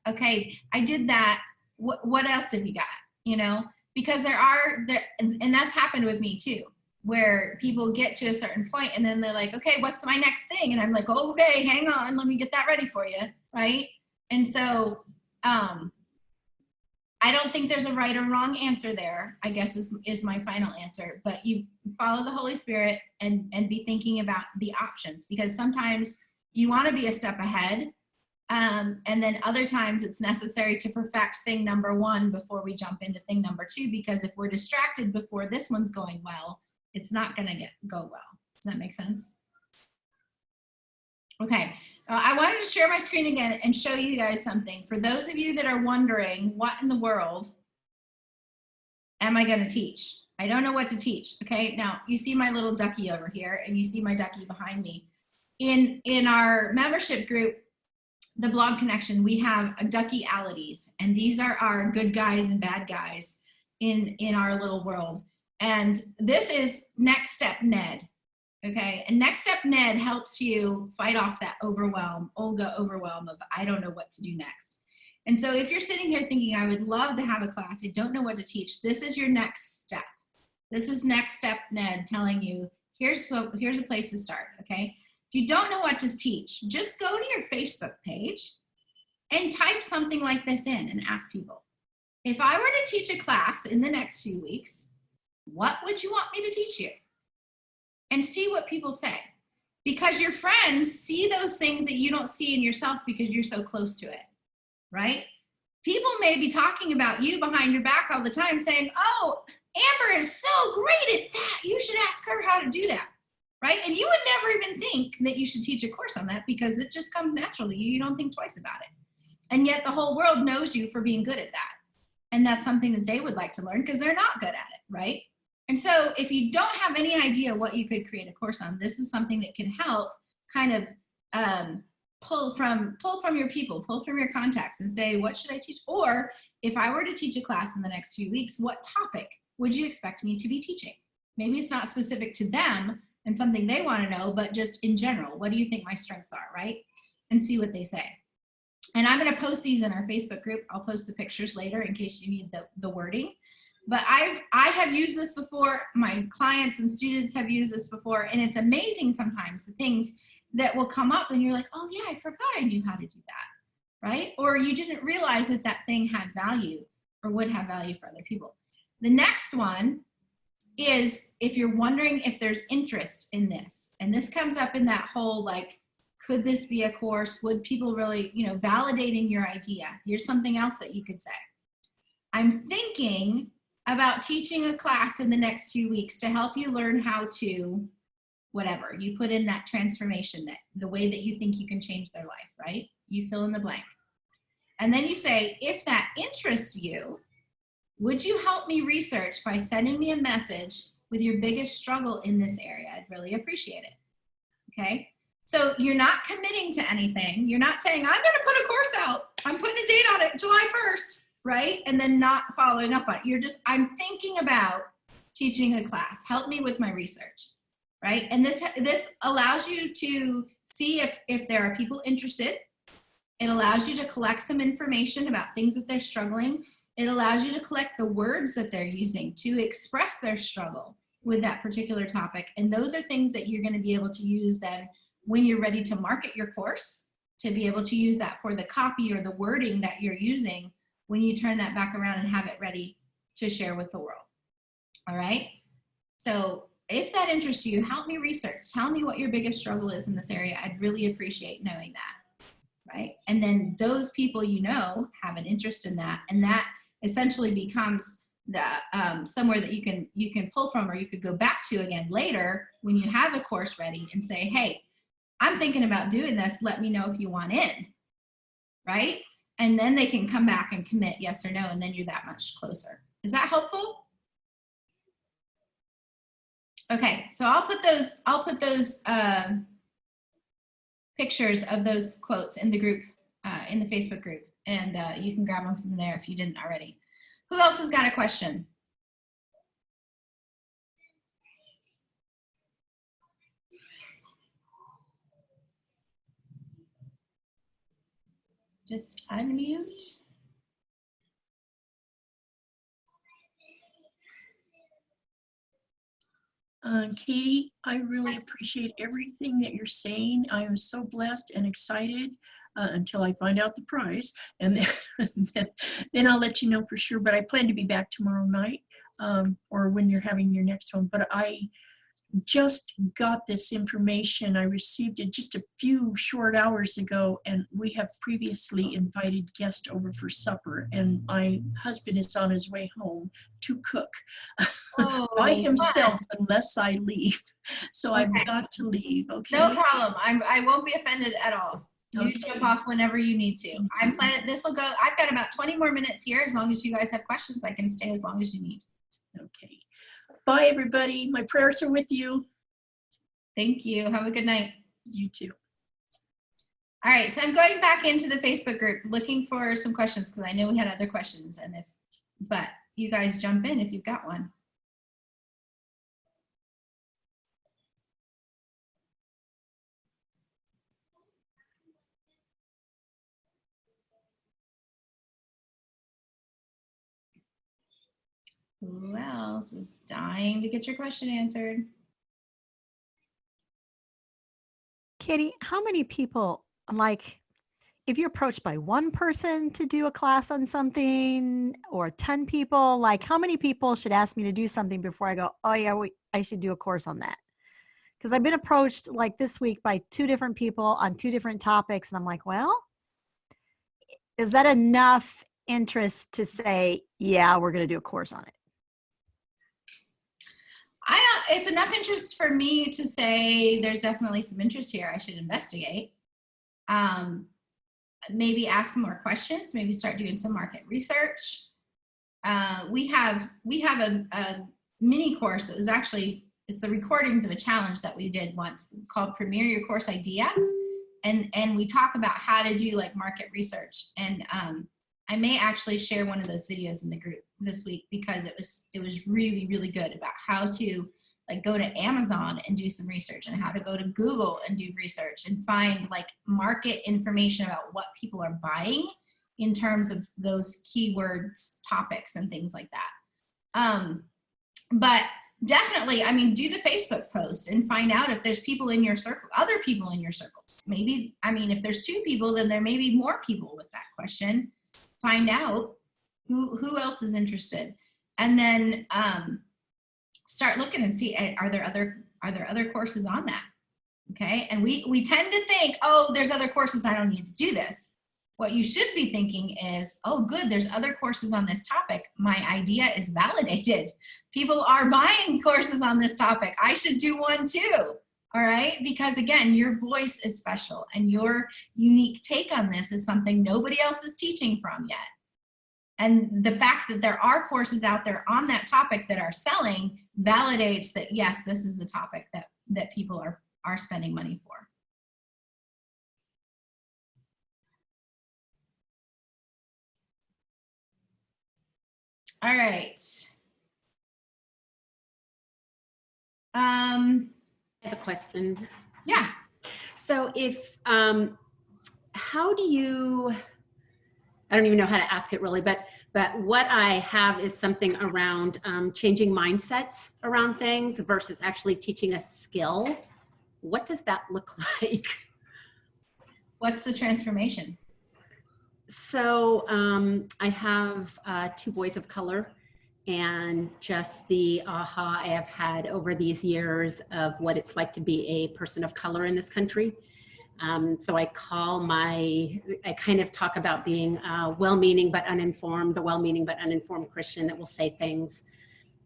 Okay, I did that. What else have you got? You know, because and that's happened with me too, where people get to a certain point and then they're like, okay, what's my next thing? And I'm like, oh, okay, hang on, let me get that ready for you, right? And so I don't think there's a right or wrong answer there, I guess is my final answer. But you follow the Holy Spirit and be thinking about the options, because sometimes you want to be a step ahead. And then other times it's necessary to perfect thing number 1 before we jump into thing number 2, because if we're distracted before this one's going well, it's not going to go well. Does that make sense? Okay. I wanted to share my screen again and show you guys something. For those of you that are wondering, what in the world am I going to teach? I don't know what to teach. Okay. Now you see my little ducky over here, and you see my ducky behind me. In our membership group, the Blog Connection, we have a duckyalities, and these are our good guys and bad guys in our little world. And this is Next Step Ned. Okay, and Next Step Ned helps you fight off that overwhelm of I don't know what to do next. And so if you're sitting here thinking, I would love to have a class, I don't know what to teach, this is your next step. This is Next Step Ned telling you, here's a place to start, okay? If you don't know what to teach, just go to your Facebook page and type something like this in and ask people, if I were to teach a class in the next few weeks, what would you want me to teach you? And see what people say. Because your friends see those things that you don't see in yourself because you're so close to it, right? People may be talking about you behind your back all the time saying, oh, Amber is so great at that. You should ask her how to do that, right? And you would never even think that you should teach a course on that because it just comes natural to you. You don't think twice about it. And yet the whole world knows you for being good at that. And that's something that they would like to learn because they're not good at it, right? And so if you don't have any idea what you could create a course on, this is something that can help kind of pull from your people, pull from your contacts and say, what should I teach? Or if I were to teach a class in the next few weeks, what topic would you expect me to be teaching? Maybe it's not specific to them and something they want to know, but just in general, what do you think my strengths are, right? And see what they say. And I'm going to post these in our Facebook group. I'll post the pictures later in case you need the wording. But I have used this before. My clients and students have used this before. And it's amazing sometimes the things that will come up and you're like, oh yeah, I forgot I knew how to do that, right? Or you didn't realize that that thing had value or would have value for other people. The next one is if you're wondering if there's interest in this. And this comes up in that whole like, could this be a course? Would people really, validating your idea? Here's something else that you could say. I'm thinking about teaching a class in the next few weeks to help you learn how to whatever. You put in that transformation, that the way that you think you can change their life, right? You fill in the blank. And then you say, if that interests you, would you help me research by sending me a message with your biggest struggle in this area? I'd really appreciate it. Okay? So you're not committing to anything. You're not saying, I'm going to put a course out. I'm putting a date on it, July 1st, right? And then not following up on it. You're just, I'm thinking about teaching a class. Help me with my research, right? And this allows you to see if there are people interested. It allows you to collect some information about things that they're struggling. It allows you to collect the words that they're using to express their struggle with that particular topic. And those are things that you're going to be able to use then when you're ready to market your course, to be able to use that for the copy or the wording that you're using when you turn that back around and have it ready to share with the world. All right? So if that interests you, help me research. Tell me what your biggest struggle is in this area. I'd really appreciate knowing that, right? And then those people have an interest in that, and that essentially becomes the somewhere that you can pull from, or you could go back to again later when you have a course ready and say, hey, I'm thinking about doing this. Let me know if you want in, right? And then they can come back and commit yes or no, and then you're that much closer. Is that helpful? Okay, so I'll put those pictures of those quotes in the group, in the Facebook group, and you can grab them from there if you didn't already. Who else has got a question? Just unmute. Katie, I really appreciate everything that you're saying. I am so blessed and excited until I find out the prize, and then I'll let you know for sure. But I plan to be back tomorrow night, or when you're having your next one. But I just got this information. I received it just a few short hours ago, and we have previously invited guests over for supper, and my husband is on his way home to cook by himself unless I leave. So I've got to leave, okay? No problem. I won't be offended at all. You jump off whenever you need to. I'm planning, this will go, I've got about 20 more minutes here. As long as you guys have questions, I can stay as long as you need. Okay. Bye, everybody. My prayers are with you. Thank you. Have a good night. You too. All right, so I'm going back into the Facebook group looking for some questions because I know we had other questions, but you guys jump in if you've got one. Who else is dying to get your question answered? Katie, how many people, like, if you're approached by one person to do a class on something or 10 people, like how many people should ask me to do something before I go, oh yeah, I should do a course on that? Because I've been approached like this week by 2 different people on 2 different topics. And I'm like, well, is that enough interest to say, yeah, we're going to do a course on it? It's enough interest for me to say there's definitely some interest here. I should investigate. Maybe ask some more questions, maybe start doing some market research. We have a mini course that was actually, it's the recordings of a challenge that we did once called Premiere Your Course Idea. And we talk about how to do like market research. And I may actually share one of those videos in the group this week because it was really, really good about how to like go to Amazon and do some research and how to go to Google and do research and find like market information about what people are buying in terms of those keywords, topics, and things like that. But definitely, I mean, do the Facebook post and find out if there's people in your circle, other people in your circle. Maybe, I mean, if there's 2 people, then there may be more people with that question. Find out who else is interested. And then start looking and see, are there other courses on that? Okay, and we tend to think, oh, there's other courses, I don't need to do this. What you should be thinking is, oh good, there's other courses on this topic. My idea is validated. People are buying courses on this topic. I should do one too. All right, because again, your voice is special and your unique take on this is something nobody else is teaching from yet. And the fact that there are courses out there on that topic that are selling validates that, yes, this is the topic that people are spending money for. All right. I have a question. Yeah. So if, how do you, I don't even know how to ask it really, but what I have is something around changing mindsets around things versus actually teaching a skill. What does that look like? What's the transformation? So I have 2 boys of color, and just the aha I have had over these years of what it's like to be a person of color in this country. So I kind of talk about being well-meaning but uninformed, the well-meaning but uninformed Christian that will say things.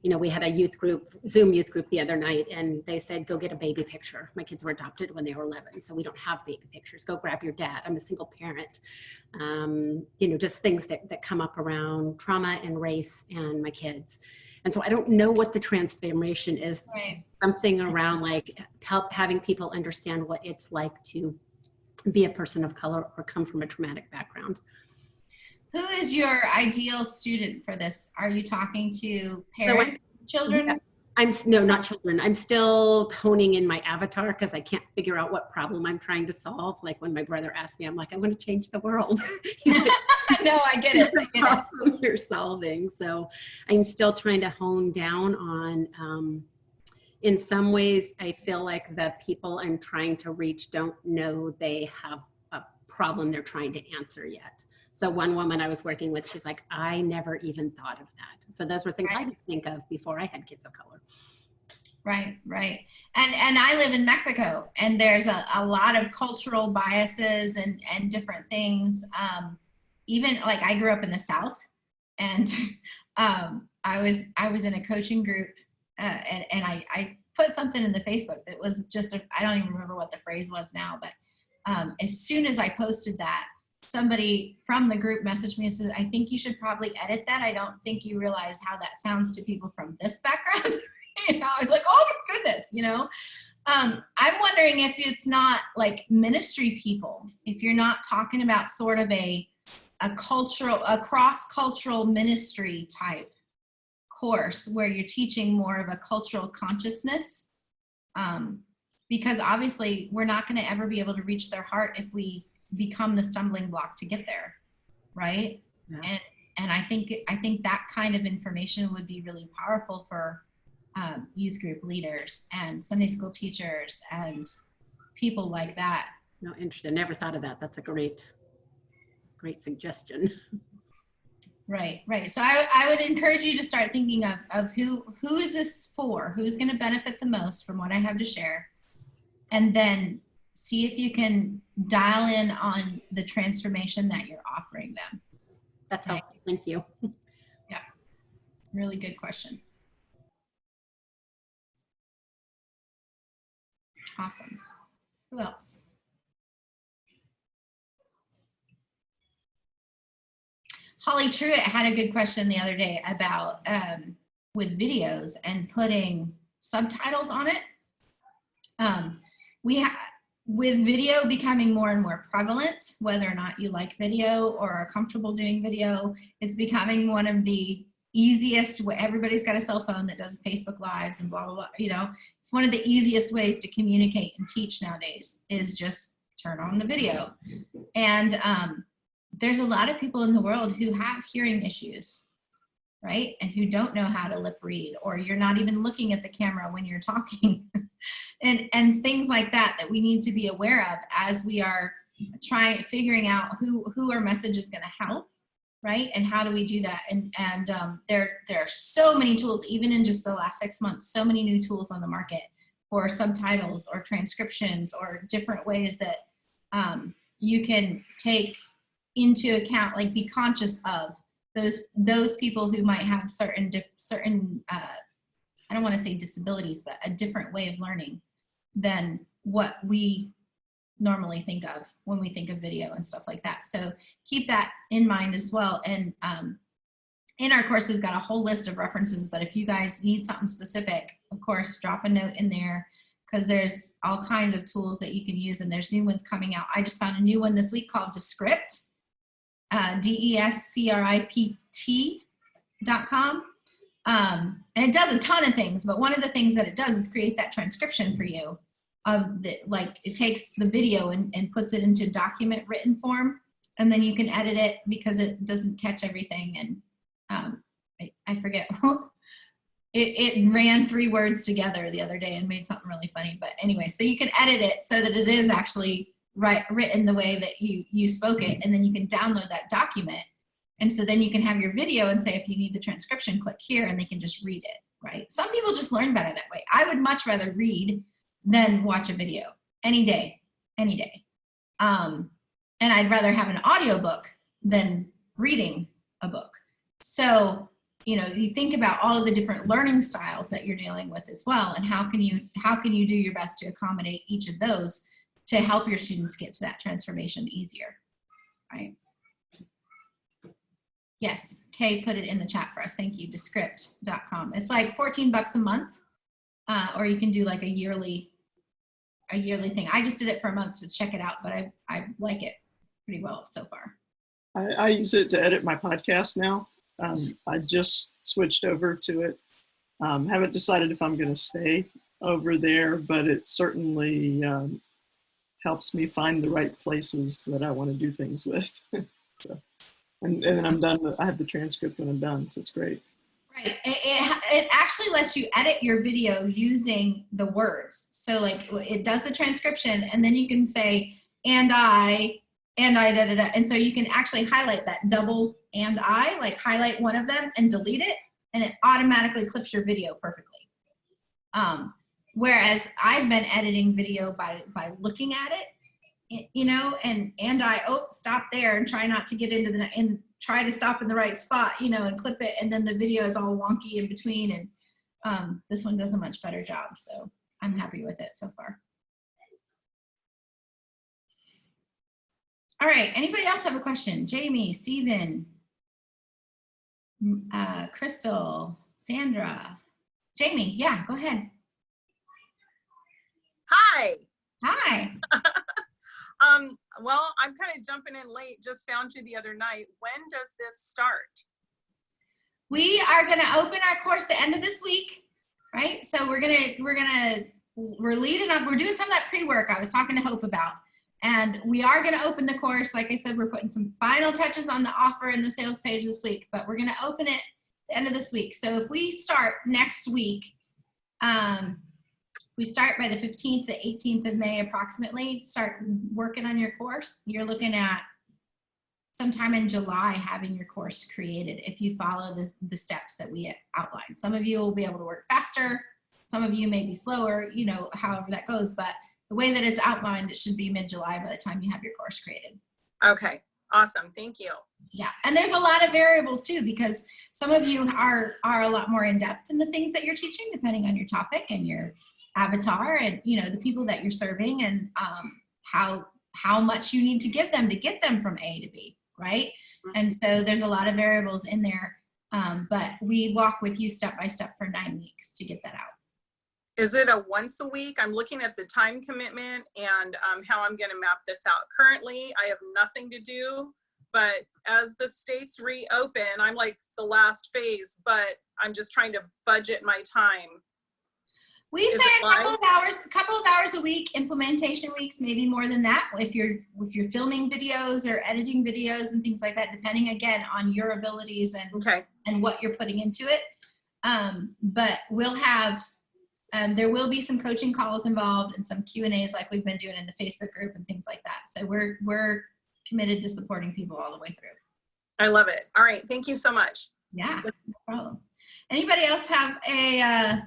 You know, we had a youth group, Zoom youth group the other night, and they said, go get a baby picture. My kids were adopted when they were 11, so we don't have baby pictures. Go grab your dad. I'm a single parent. You know, just things that come up around trauma and race and my kids. And so I don't know what the transformation is. Right. Something around like having people understand what it's like to be a person of color or come from a traumatic background. Who is your ideal student for this? Are you talking to parents, children? No, not children. I'm still honing in my avatar because I can't figure out what problem I'm trying to solve. Like when my brother asked me, I'm like, I want to change the world. He's like, No, I get it. I get it. you're solving. So I'm still trying to hone down on, in some ways, I feel like the people I'm trying to reach don't know they have a problem they're trying to answer yet. So one woman I was working with, she's like, I never even thought of that. So those were things I didn't think of before I had kids of color. Right, right. And I live in Mexico, and there's a lot of cultural biases and different things. Even like I grew up in the South, and I was in a coaching group, and I put something in the Facebook that was just, I don't even remember what the phrase was now, but as soon as I posted that, somebody from the group messaged me and said, I think you should probably edit that. I don't think you realize how that sounds to people from this background. You know, I was like, oh my goodness, you know. I'm wondering if it's not like ministry people, if you're not talking about sort of a cross-cultural ministry type course where you're teaching more of a cultural consciousness. Because obviously we're not going to ever be able to reach their heart if we become the stumbling block to get there, right? Yeah. And I think that kind of information would be really powerful for youth group leaders and Sunday school teachers and people like that. No, interesting. Never thought of that. That's a great. great suggestion. Right, right. So I would encourage you to start thinking of who is this for? Who's going to benefit the most from what I have to share? And then see if you can dial in on the transformation that you're offering them. That's helpful. Thank you. Really good question. Awesome. Who else? Holly Truitt had a good question the other day about with videos and putting subtitles on it. With video becoming more and more prevalent, whether or not you like video or are comfortable doing video, it's becoming one of the easiest way. Everybody's got a cell phone that does Facebook Lives and blah, blah, blah. You know, it's one of the easiest ways to communicate and teach nowadays is just turn on the video. And there's a lot of people in the world who have hearing issues, right? And who don't know how to lip read, or you're not even looking at the camera when you're talking. and things like that we need to be aware of as we are figuring out who our message is going to help, right? And how do we do that? And there are so many tools, even in just the last 6 months, so many new tools on the market for subtitles or transcriptions or different ways that you can take into account, like be conscious of those people who might have certain I don't want to say disabilities, but a different way of learning than what we normally think of when we think of video and stuff like that. So keep that in mind as well. And in our course, we've got a whole list of references, but if you guys need something specific, of course, drop a note in there because there's all kinds of tools that you can use and there's new ones coming out. I just found a new one this week called Descript, DESCRIPT.com. And it does a ton of things, but one of the things that it does is create that transcription for you of the, like, it takes the video and puts it into document written form, and then you can edit it because it doesn't catch everything. And I forget, it ran 3 words together the other day and made something really funny. But anyway, so you can edit it so that it is actually written the way that you spoke it, and then you can download that document. And so then you can have your video and say, if you need the transcription, click here, and they can just read it, right? Some people just learn better that way. I would much rather read than watch a video any day, any day. And I'd rather have an audiobook than reading a book. So, you know, you think about all of the different learning styles that you're dealing with as well, and how can you do your best to accommodate each of those to help your students get to that transformation easier, right? Yes, Kay put it in the chat for us. Thank you. Descript.com. It's like $14 a month, or you can do like a yearly thing. I just did it for a month to check it out, but I like it pretty well so far. I use it to edit my podcast now. I just switched over to it. Haven't decided if I'm going to stay over there, but it certainly helps me find the right places that I want to do things with. So. And then I'm done. I have the transcript when I'm done, so it's great. Right. It actually lets you edit your video using the words. So like it does the transcription, and then you can say, and I, da, da, da. And so you can actually highlight that double and I, like highlight one of them and delete it, and it automatically clips your video perfectly. Whereas I've been editing video by looking at it, you know, and I stop there and try not to get into and try to stop in the right spot, you know, and clip it, and then the video is all wonky in between. And this one does a much better job, so I'm happy with it so far. All right, anybody else have a question? Jamie, Stephen, Crystal, Sandra, Jamie, yeah, go ahead. Hi. Hi. Well, I'm kind of jumping in late, just found you the other night. When does this start? We are going to open our course the end of this week, right? So we're leading up, we're doing some of that pre-work I was talking to Hope about. And we are going to open the course. Like I said, we're putting some final touches on the offer and the sales page this week, but we're going to open it the end of this week. So if we start next week, we start by the 15th, the 18th of May approximately, start working on your course. You're looking at sometime in July having your course created if you follow the steps that we outlined. Some of you will be able to work faster. Some of you may be slower, you know, however that goes. But the way that it's outlined, it should be mid-July by the time you have your course created. Okay, awesome. Thank you. Yeah, and there's a lot of variables too, because some of you are a lot more in depth in the things that you're teaching, depending on your topic and your avatar and, you know, the people that you're serving and how much you need to give them to get them from A to B, right? And so there's a lot of variables in there, but we walk with you step by step for 9 weeks to get that out. Is it a once a week? I'm looking at the time commitment and how I'm going to map this out. Currently, I have nothing to do, but as the states reopen, I'm like the last phase, but I'm just trying to budget my time. We say a couple of hours a week, implementation weeks, maybe more than that. If you're filming videos or editing videos and things like that, depending again on your abilities and what you're putting into it. But we'll have, there will be some coaching calls involved and some Q&As like we've been doing in the Facebook group and things like that. So we're committed to supporting people all the way through. I love it. All right. Thank you so much. Yeah, no problem. Anybody else have a,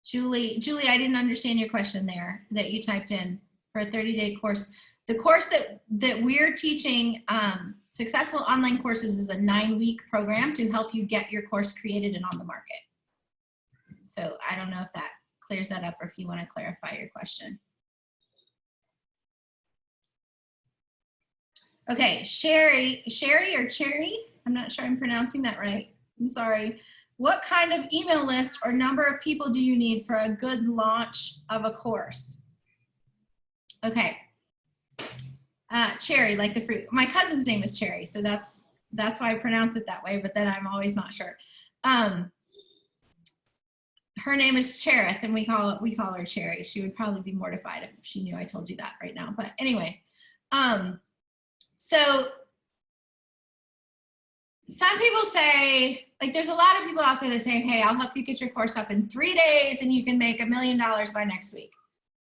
Julie, I didn't understand your question there that you typed in for a 30-day course. The course that we're teaching, Successful Online Courses, is a 9-week program to help you get your course created and on the market. So I don't know if that clears that up or if you want to clarify your question. Okay, Sherry or Cherry, I'm not sure I'm pronouncing that right. I'm sorry. What kind of email list or number of people do you need for a good launch of a course? Okay. Cherry, like the fruit. My cousin's name is Cherry, so that's why I pronounce it that way, but then I'm always not sure. Her name is Cherith, and we call her Cherry. She would probably be mortified if she knew I told you that right now. But anyway, so some people say, like, there's a lot of people out there that say, hey, I'll help you get your course up in 3 days and you can make $1 million by next week.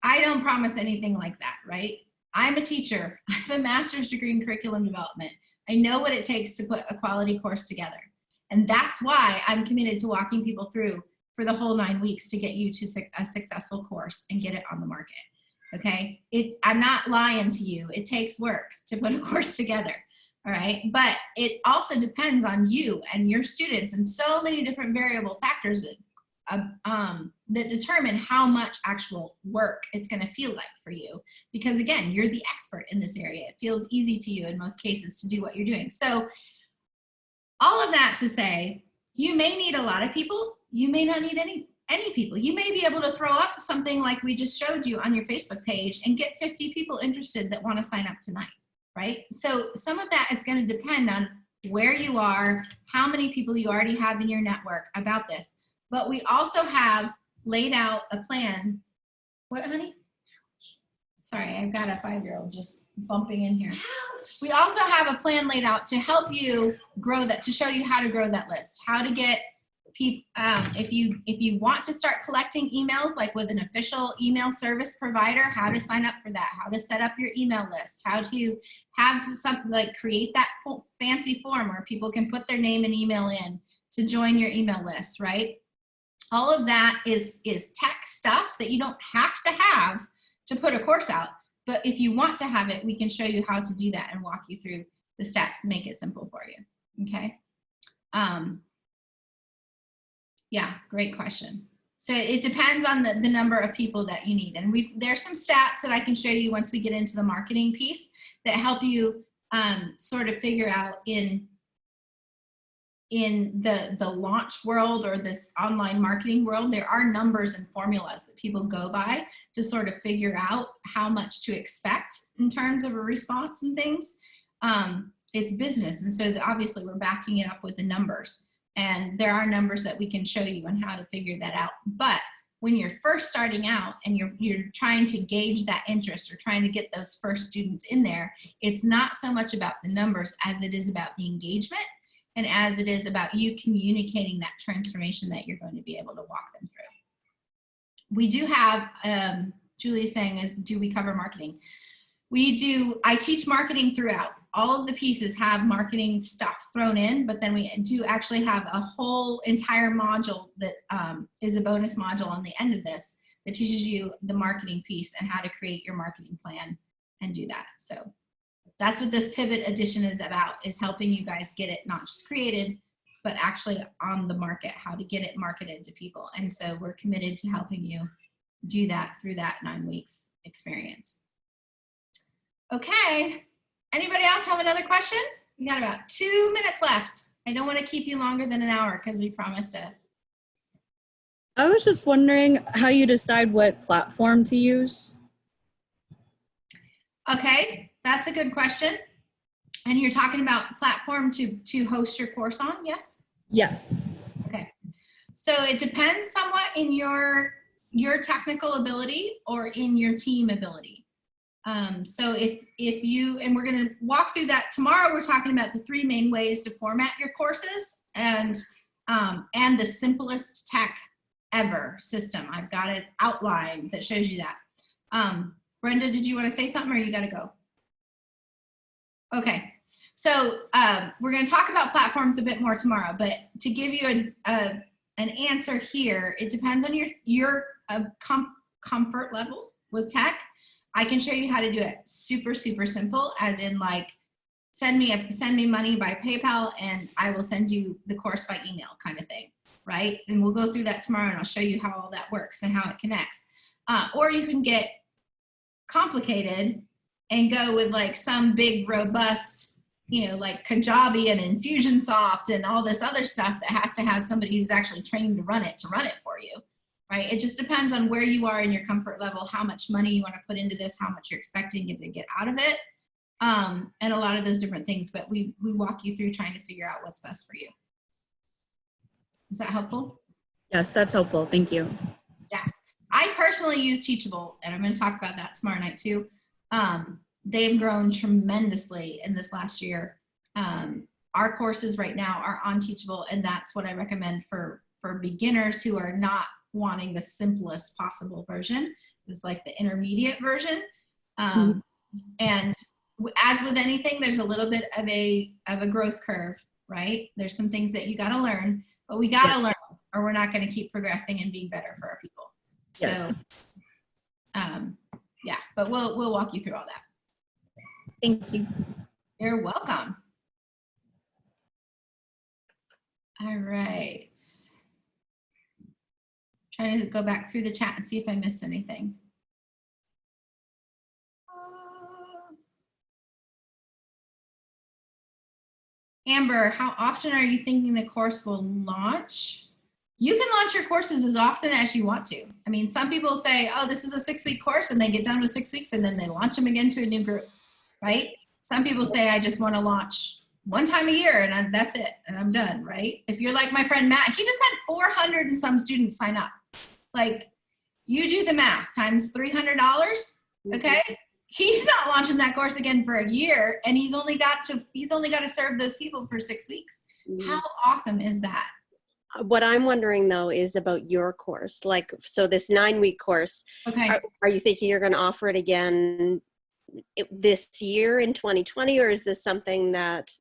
I don't promise anything like that, right? I'm a teacher. I have a master's degree in curriculum development. I know what it takes to put a quality course together. And that's why I'm committed to walking people through for the whole 9 weeks to get you to a successful course and get it on the market. Okay? I'm not lying to you. It takes work to put a course together. All right. But it also depends on you and your students and so many different variable factors that determine how much actual work it's going to feel like for you. Because again, you're the expert in this area. It feels easy to you in most cases to do what you're doing. So all of that to say, you may need a lot of people. You may not need any people. You may be able to throw up something like we just showed you on your Facebook page and get 50 people interested that want to sign up tonight. Right? So some of that is going to depend on where you are, how many people you already have in your network about this. But we also have laid out a plan. What, honey? Sorry, I've got a 5-year-old just bumping in here. We also have a plan laid out to help you grow that, to show you how to grow that list, how to get people, if you want to start collecting emails, like with an official email service provider, how to sign up for that, how to set up your email list, how to have something like create that fancy form where people can put their name and email in to join your email list, right? All of that is tech stuff that you don't have to put a course out. But if you want to have it, we can show you how to do that and walk you through the steps and make it simple for you. Okay. Yeah, great question. So it depends on the number of people that you need. And there's some stats that I can show you once we get into the marketing piece that help you sort of figure out in the launch world or this online marketing world, there are numbers and formulas that people go by to sort of figure out how much to expect in terms of a response and things. It's business. And so obviously we're backing it up with the numbers. And there are numbers that we can show you on how to figure that out. But when you're first starting out and you're trying to gauge that interest or trying to get those first students in there, it's not so much about the numbers as it is about the engagement and as it is about you communicating that transformation that you're going to be able to walk them through. We do have, Julie's saying, do we cover marketing? I teach marketing throughout. All of the pieces have marketing stuff thrown in, but then we do actually have a whole entire module that is a bonus module on the end of this that teaches you the marketing piece and how to create your marketing plan and do that. So that's what this pivot edition is about, is helping you guys get it not just created, but actually on the market, how to get it marketed to people. And so we're committed to helping you do that through that 9 weeks experience. Okay, anybody else have another question? We got about 2 minutes left. I don't want to keep you longer than an hour because we promised it. I was just wondering how you decide what platform to use. Okay, that's a good question. And you're talking about platform to host your course on, yes? Yes. Okay, so it depends somewhat in your technical ability or in your team ability. So if you, and we're going to walk through that tomorrow, we're talking about the 3 main ways to format your courses and the simplest tech ever system. I've got an outline that shows you that. Brenda, did you want to say something or you got to go? Okay. So we're going to talk about platforms a bit more tomorrow, but to give you an answer here, it depends on your comfort level with tech. I can show you how to do it super, super simple, as in like send me money by PayPal and I will send you the course by email kind of thing, right? And we'll go through that tomorrow and I'll show you how all that works and how it connects. Or you can get complicated and go with like some big robust, like Kajabi and Infusionsoft and all this other stuff that has to have somebody who's actually trained to run it for you. Right? It just depends on where you are in your comfort level, how much money you want to put into this, how much you're expecting to get out of it, and a lot of those different things. But we walk you through trying to figure out what's best for you. Is that helpful? Yes, that's helpful. Thank you. Yeah. I personally use Teachable, and I'm going to talk about that tomorrow night too. They've grown tremendously in this last year. Our courses right now are on Teachable, and that's what I recommend for beginners who are not wanting the simplest possible version. Is like the intermediate version. And as with anything, there's a little bit of a growth curve, right? There's some things that you got to learn, but we got to learn or we're not going to keep progressing and being better for our people. Yes. So, yeah, but we'll walk you through all that. Thank you. You're welcome. All right. Trying to go back through the chat and see if I missed anything. Amber, how often are you thinking the course will launch? You can launch your courses as often as you want to. I mean, some people say, oh, this is a 6-week course, and they get done with 6 weeks and then they launch them again to a new group, right? Some people say, I just want to launch one time a year and that's it, and I'm done, right? If you're like my friend Matt, he just had 400 and some students sign up. Like, you do the math times $300, okay? He's not launching that course again for a year, and he's only got to serve those people for 6 weeks. How awesome is that? What I'm wondering though is about your course. Like, so this 9-week course, okay, are you thinking you're going to offer it again this year in 2020, or is this something that's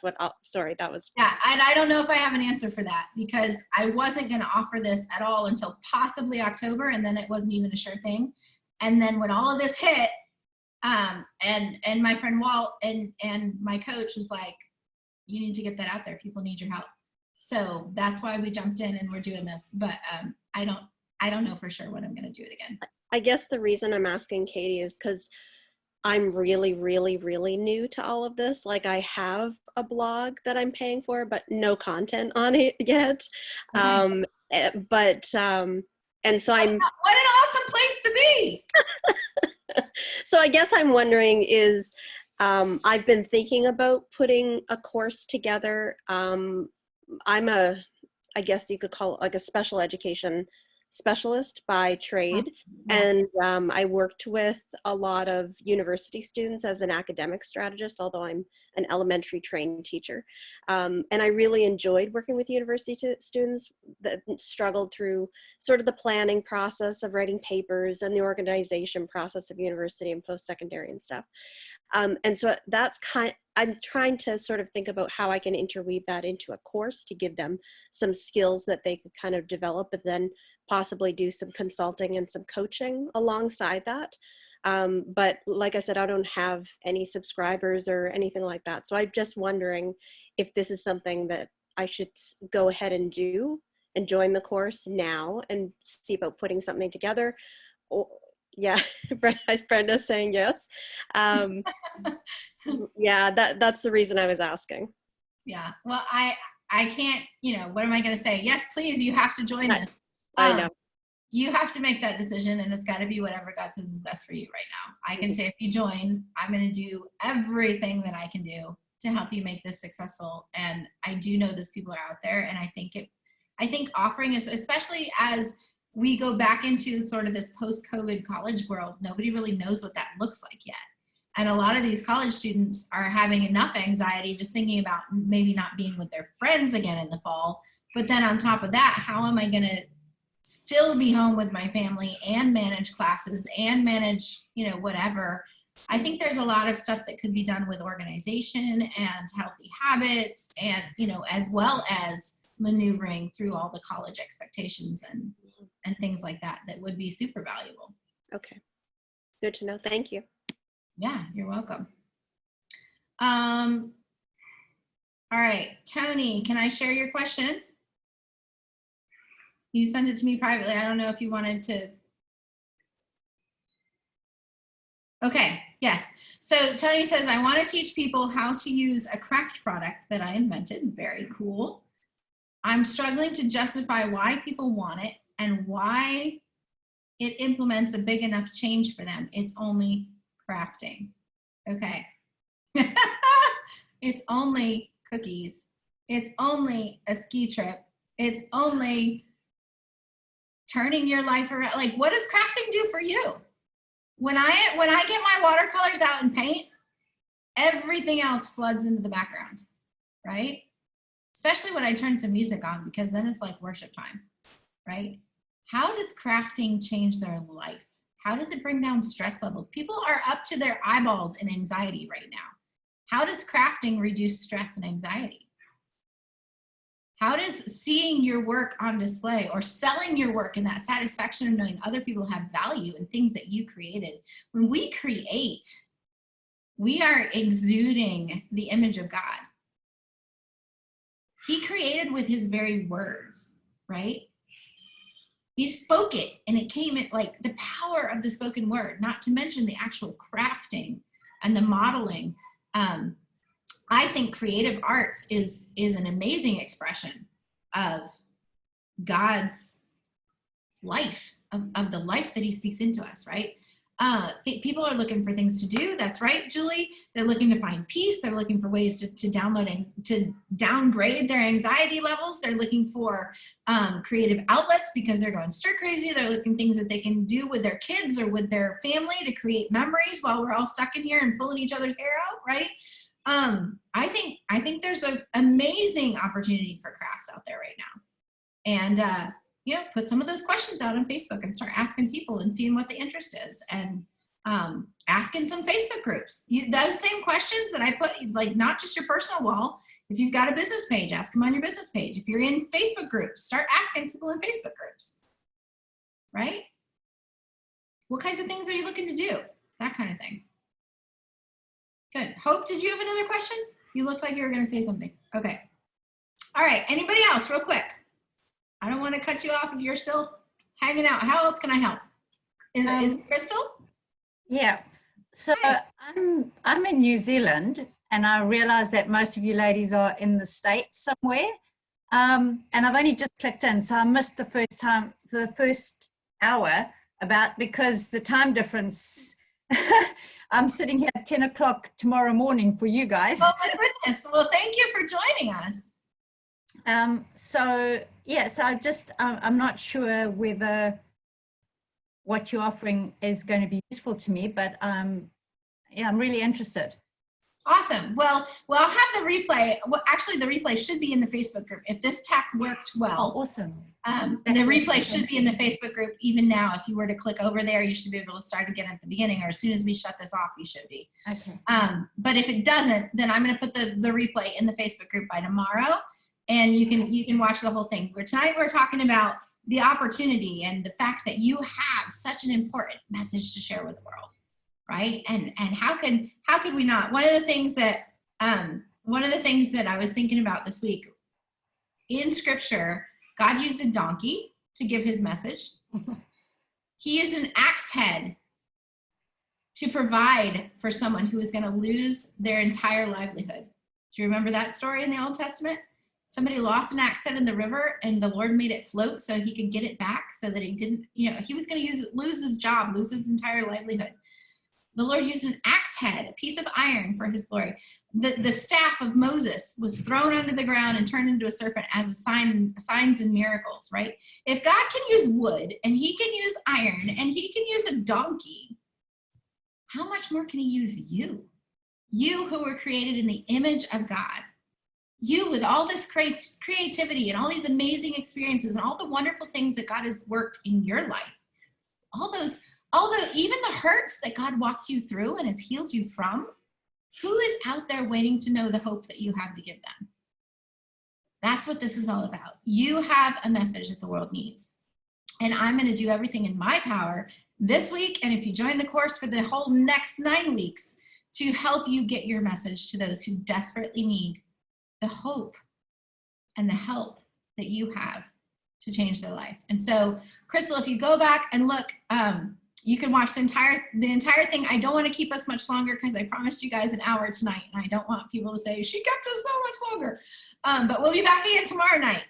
what, sorry, that was. Yeah, and I don't know if I have an answer for that, because I wasn't going to offer this at all until possibly October, and then it wasn't even a sure thing. And then when all of this hit, and my friend Walt and my coach was like, you need to get that out there. People need your help. So that's why we jumped in and we're doing this. But I don't know for sure when I'm going to do it again. I guess the reason I'm asking Katie is because I'm really, really, really new to all of this. Like, I have a blog that I'm paying for, but no content on it yet. Okay. And so I'm. What an awesome place to be. So I guess I'm wondering is, I've been thinking about putting a course together. I'm I guess you could call it like a special education specialist by trade. And I worked with a lot of university students as an academic strategist, although I'm an elementary trained teacher. And I really enjoyed working with university students that struggled through sort of the planning process of writing papers and the organization process of university and post-secondary and stuff. And so I'm trying to sort of think about how I can interweave that into a course to give them some skills that they could kind of develop, and then possibly do some consulting and some coaching alongside that. But like I said, I don't have any subscribers or anything like that. So I'm just wondering if this is something that I should go ahead and do and join the course now and see about putting something together. Or, yeah, Brenda's saying yes. Yeah, that's the reason I was asking. Yeah, well, I can't, what am I going to say? Yes, please, you have to join this. I know. You have to make that decision, and it's got to be whatever God says is best for you right now. I can say, if you join, I'm going to do everything that I can do to help you make this successful. And I do know those people are out there, and I think offering us, especially as we go back into sort of this post-COVID college world, nobody really knows what that looks like yet. And a lot of these college students are having enough anxiety just thinking about maybe not being with their friends again in the fall. But then on top of that, how am I going to still be home with my family and manage classes and manage, whatever? I think there's a lot of stuff that could be done with organization and healthy habits and, as well as maneuvering through all the college expectations and things like that would be super valuable. Okay. Good to know. Thank you. Yeah, you're welcome. All right, Tony, can I share your question? You sent it to me privately. I don't know if you wanted to. Okay, yes. So Tony says, I want to teach people how to use a craft product that I invented. Very cool. I'm struggling to justify why people want it and why it implements a big enough change for them. It's only crafting. Okay. It's only cookies. It's only a ski trip. It's only turning your life around. Like, what does crafting do for you? When I get my watercolors out and paint, everything else floods into the background, right? Especially when I turn some music on, because then it's like worship time, right? How does crafting change their life? How does it bring down stress levels? People are up to their eyeballs in anxiety right now. How does crafting reduce stress and anxiety? How does seeing your work on display or selling your work and that satisfaction of knowing other people have value in things that you created? When we create, we are exuding the image of God. He created with his very words, right? He spoke it and it came in, like the power of the spoken word, not to mention the actual crafting and the modeling. I think creative arts is an amazing expression of God's life, of the life that he speaks into us, right? People are looking for things to do. That's right, Julie. They're looking to find peace. They're looking for ways to downgrade their anxiety levels. They're looking for creative outlets because they're going stir crazy. They're looking things that they can do with their kids or with their family to create memories while we're all stuck in here and pulling each other's hair out, right? I think there's an amazing opportunity for crafts out there right now. And put some of those questions out on Facebook and start asking people and seeing what the interest is, and asking some Facebook groups. Those same questions that I put, like not just your personal wall. If you've got a business page, ask them on your business page. If you're in Facebook groups, start asking people in Facebook groups, right? What kinds of things are you looking to do? That kind of thing. Good. Hope, did you have another question? You looked like you were going to say something. Okay. All right. Anybody else real quick? I don't want to cut you off if you're still hanging out. How else can I help? Is it Crystal? Yeah. So I'm in New Zealand, and I realize that most of you ladies are in the States somewhere. And I've only just clicked in, so I missed the first hour because the time difference. I'm sitting here at 10 o'clock tomorrow morning for you guys. Oh my goodness. Well, thank you for joining us. So I'm not sure whether what you're offering is going to be useful to me, but I'm really interested. Awesome. Well, I'll have the replay. Well, actually, the replay should be in the Facebook group. If this tech worked well, Awesome. the That's replay awesome. should be in the Facebook group even now. If you were to click over there, you should be able to start again at the beginning, or as soon as we shut this off, you should be. Okay. But if it doesn't, then I'm going to put the replay in the Facebook group by tomorrow, and you can watch the whole thing. Tonight we're talking about the opportunity and the fact that you have such an important message to share with the world, right? And how could we not? One of the things that I was thinking about this week in Scripture, God used a donkey to give his message. He used an axe head to provide for someone who was going to lose their entire livelihood. Do you remember that story in the Old Testament? Somebody lost an axe head in the river, and the Lord made it float so he could get it back, so that he didn't, he was going to lose his job, lose his entire livelihood. The Lord used an axe head, a piece of iron, for his glory. The staff of Moses was thrown under the ground and turned into a serpent as a sign, signs and miracles, right? If God can use wood, and he can use iron, and he can use a donkey, how much more can he use you? You who were created in the image of God. You with all this creativity and all these amazing experiences and all the wonderful things that God has worked in your life. Even the hurts that God walked you through and has healed you from, who is out there waiting to know the hope that you have to give them? That's what this is all about. You have a message that the world needs. And I'm going to do everything in my power this week, and if you join the course for the whole next 9 weeks, to help you get your message to those who desperately need the hope and the help that you have to change their life. And so, Crystal, if you go back and look, you can watch the entire thing. I don't want to keep us much longer because I promised you guys an hour tonight, and I don't want people to say, she kept us so much longer. But we'll be back again tomorrow night.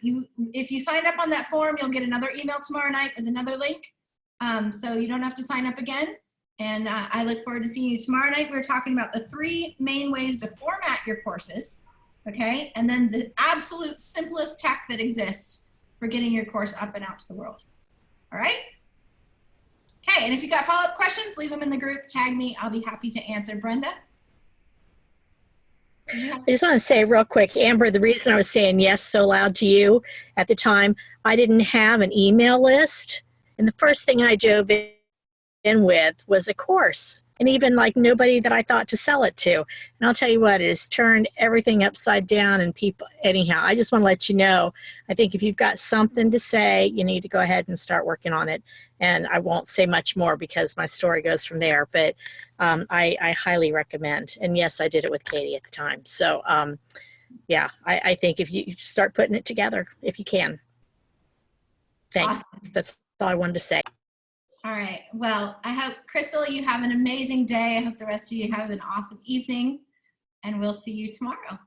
If you signed up on that form, you'll get another email tomorrow night with another link. So you don't have to sign up again. And I look forward to seeing you tomorrow night. We're talking about the 3 main ways to format your courses. Okay, and then the absolute simplest tech that exists for getting your course up and out to the world. All right? Okay, and if you got follow-up questions, leave them in the group, tag me, I'll be happy to answer. Brenda? I just want to say real quick, Amber, the reason I was saying yes so loud to you at the time, I didn't have an email list, and the first thing I dove in with was a course, and even like nobody that I thought to sell it to. And I'll tell you what, it has turned everything upside down, and people, anyhow, I just want to let you know, I think if you've got something to say, you need to go ahead and start working on it. And I won't say much more because my story goes from there, but I highly recommend. And yes, I did it with Katie at the time. So yeah, I think if you start putting it together, if you can. Thanks. Awesome. That's all I wanted to say. All right. Well, I hope, Crystal, you have an amazing day. I hope the rest of you have an awesome evening, and we'll see you tomorrow.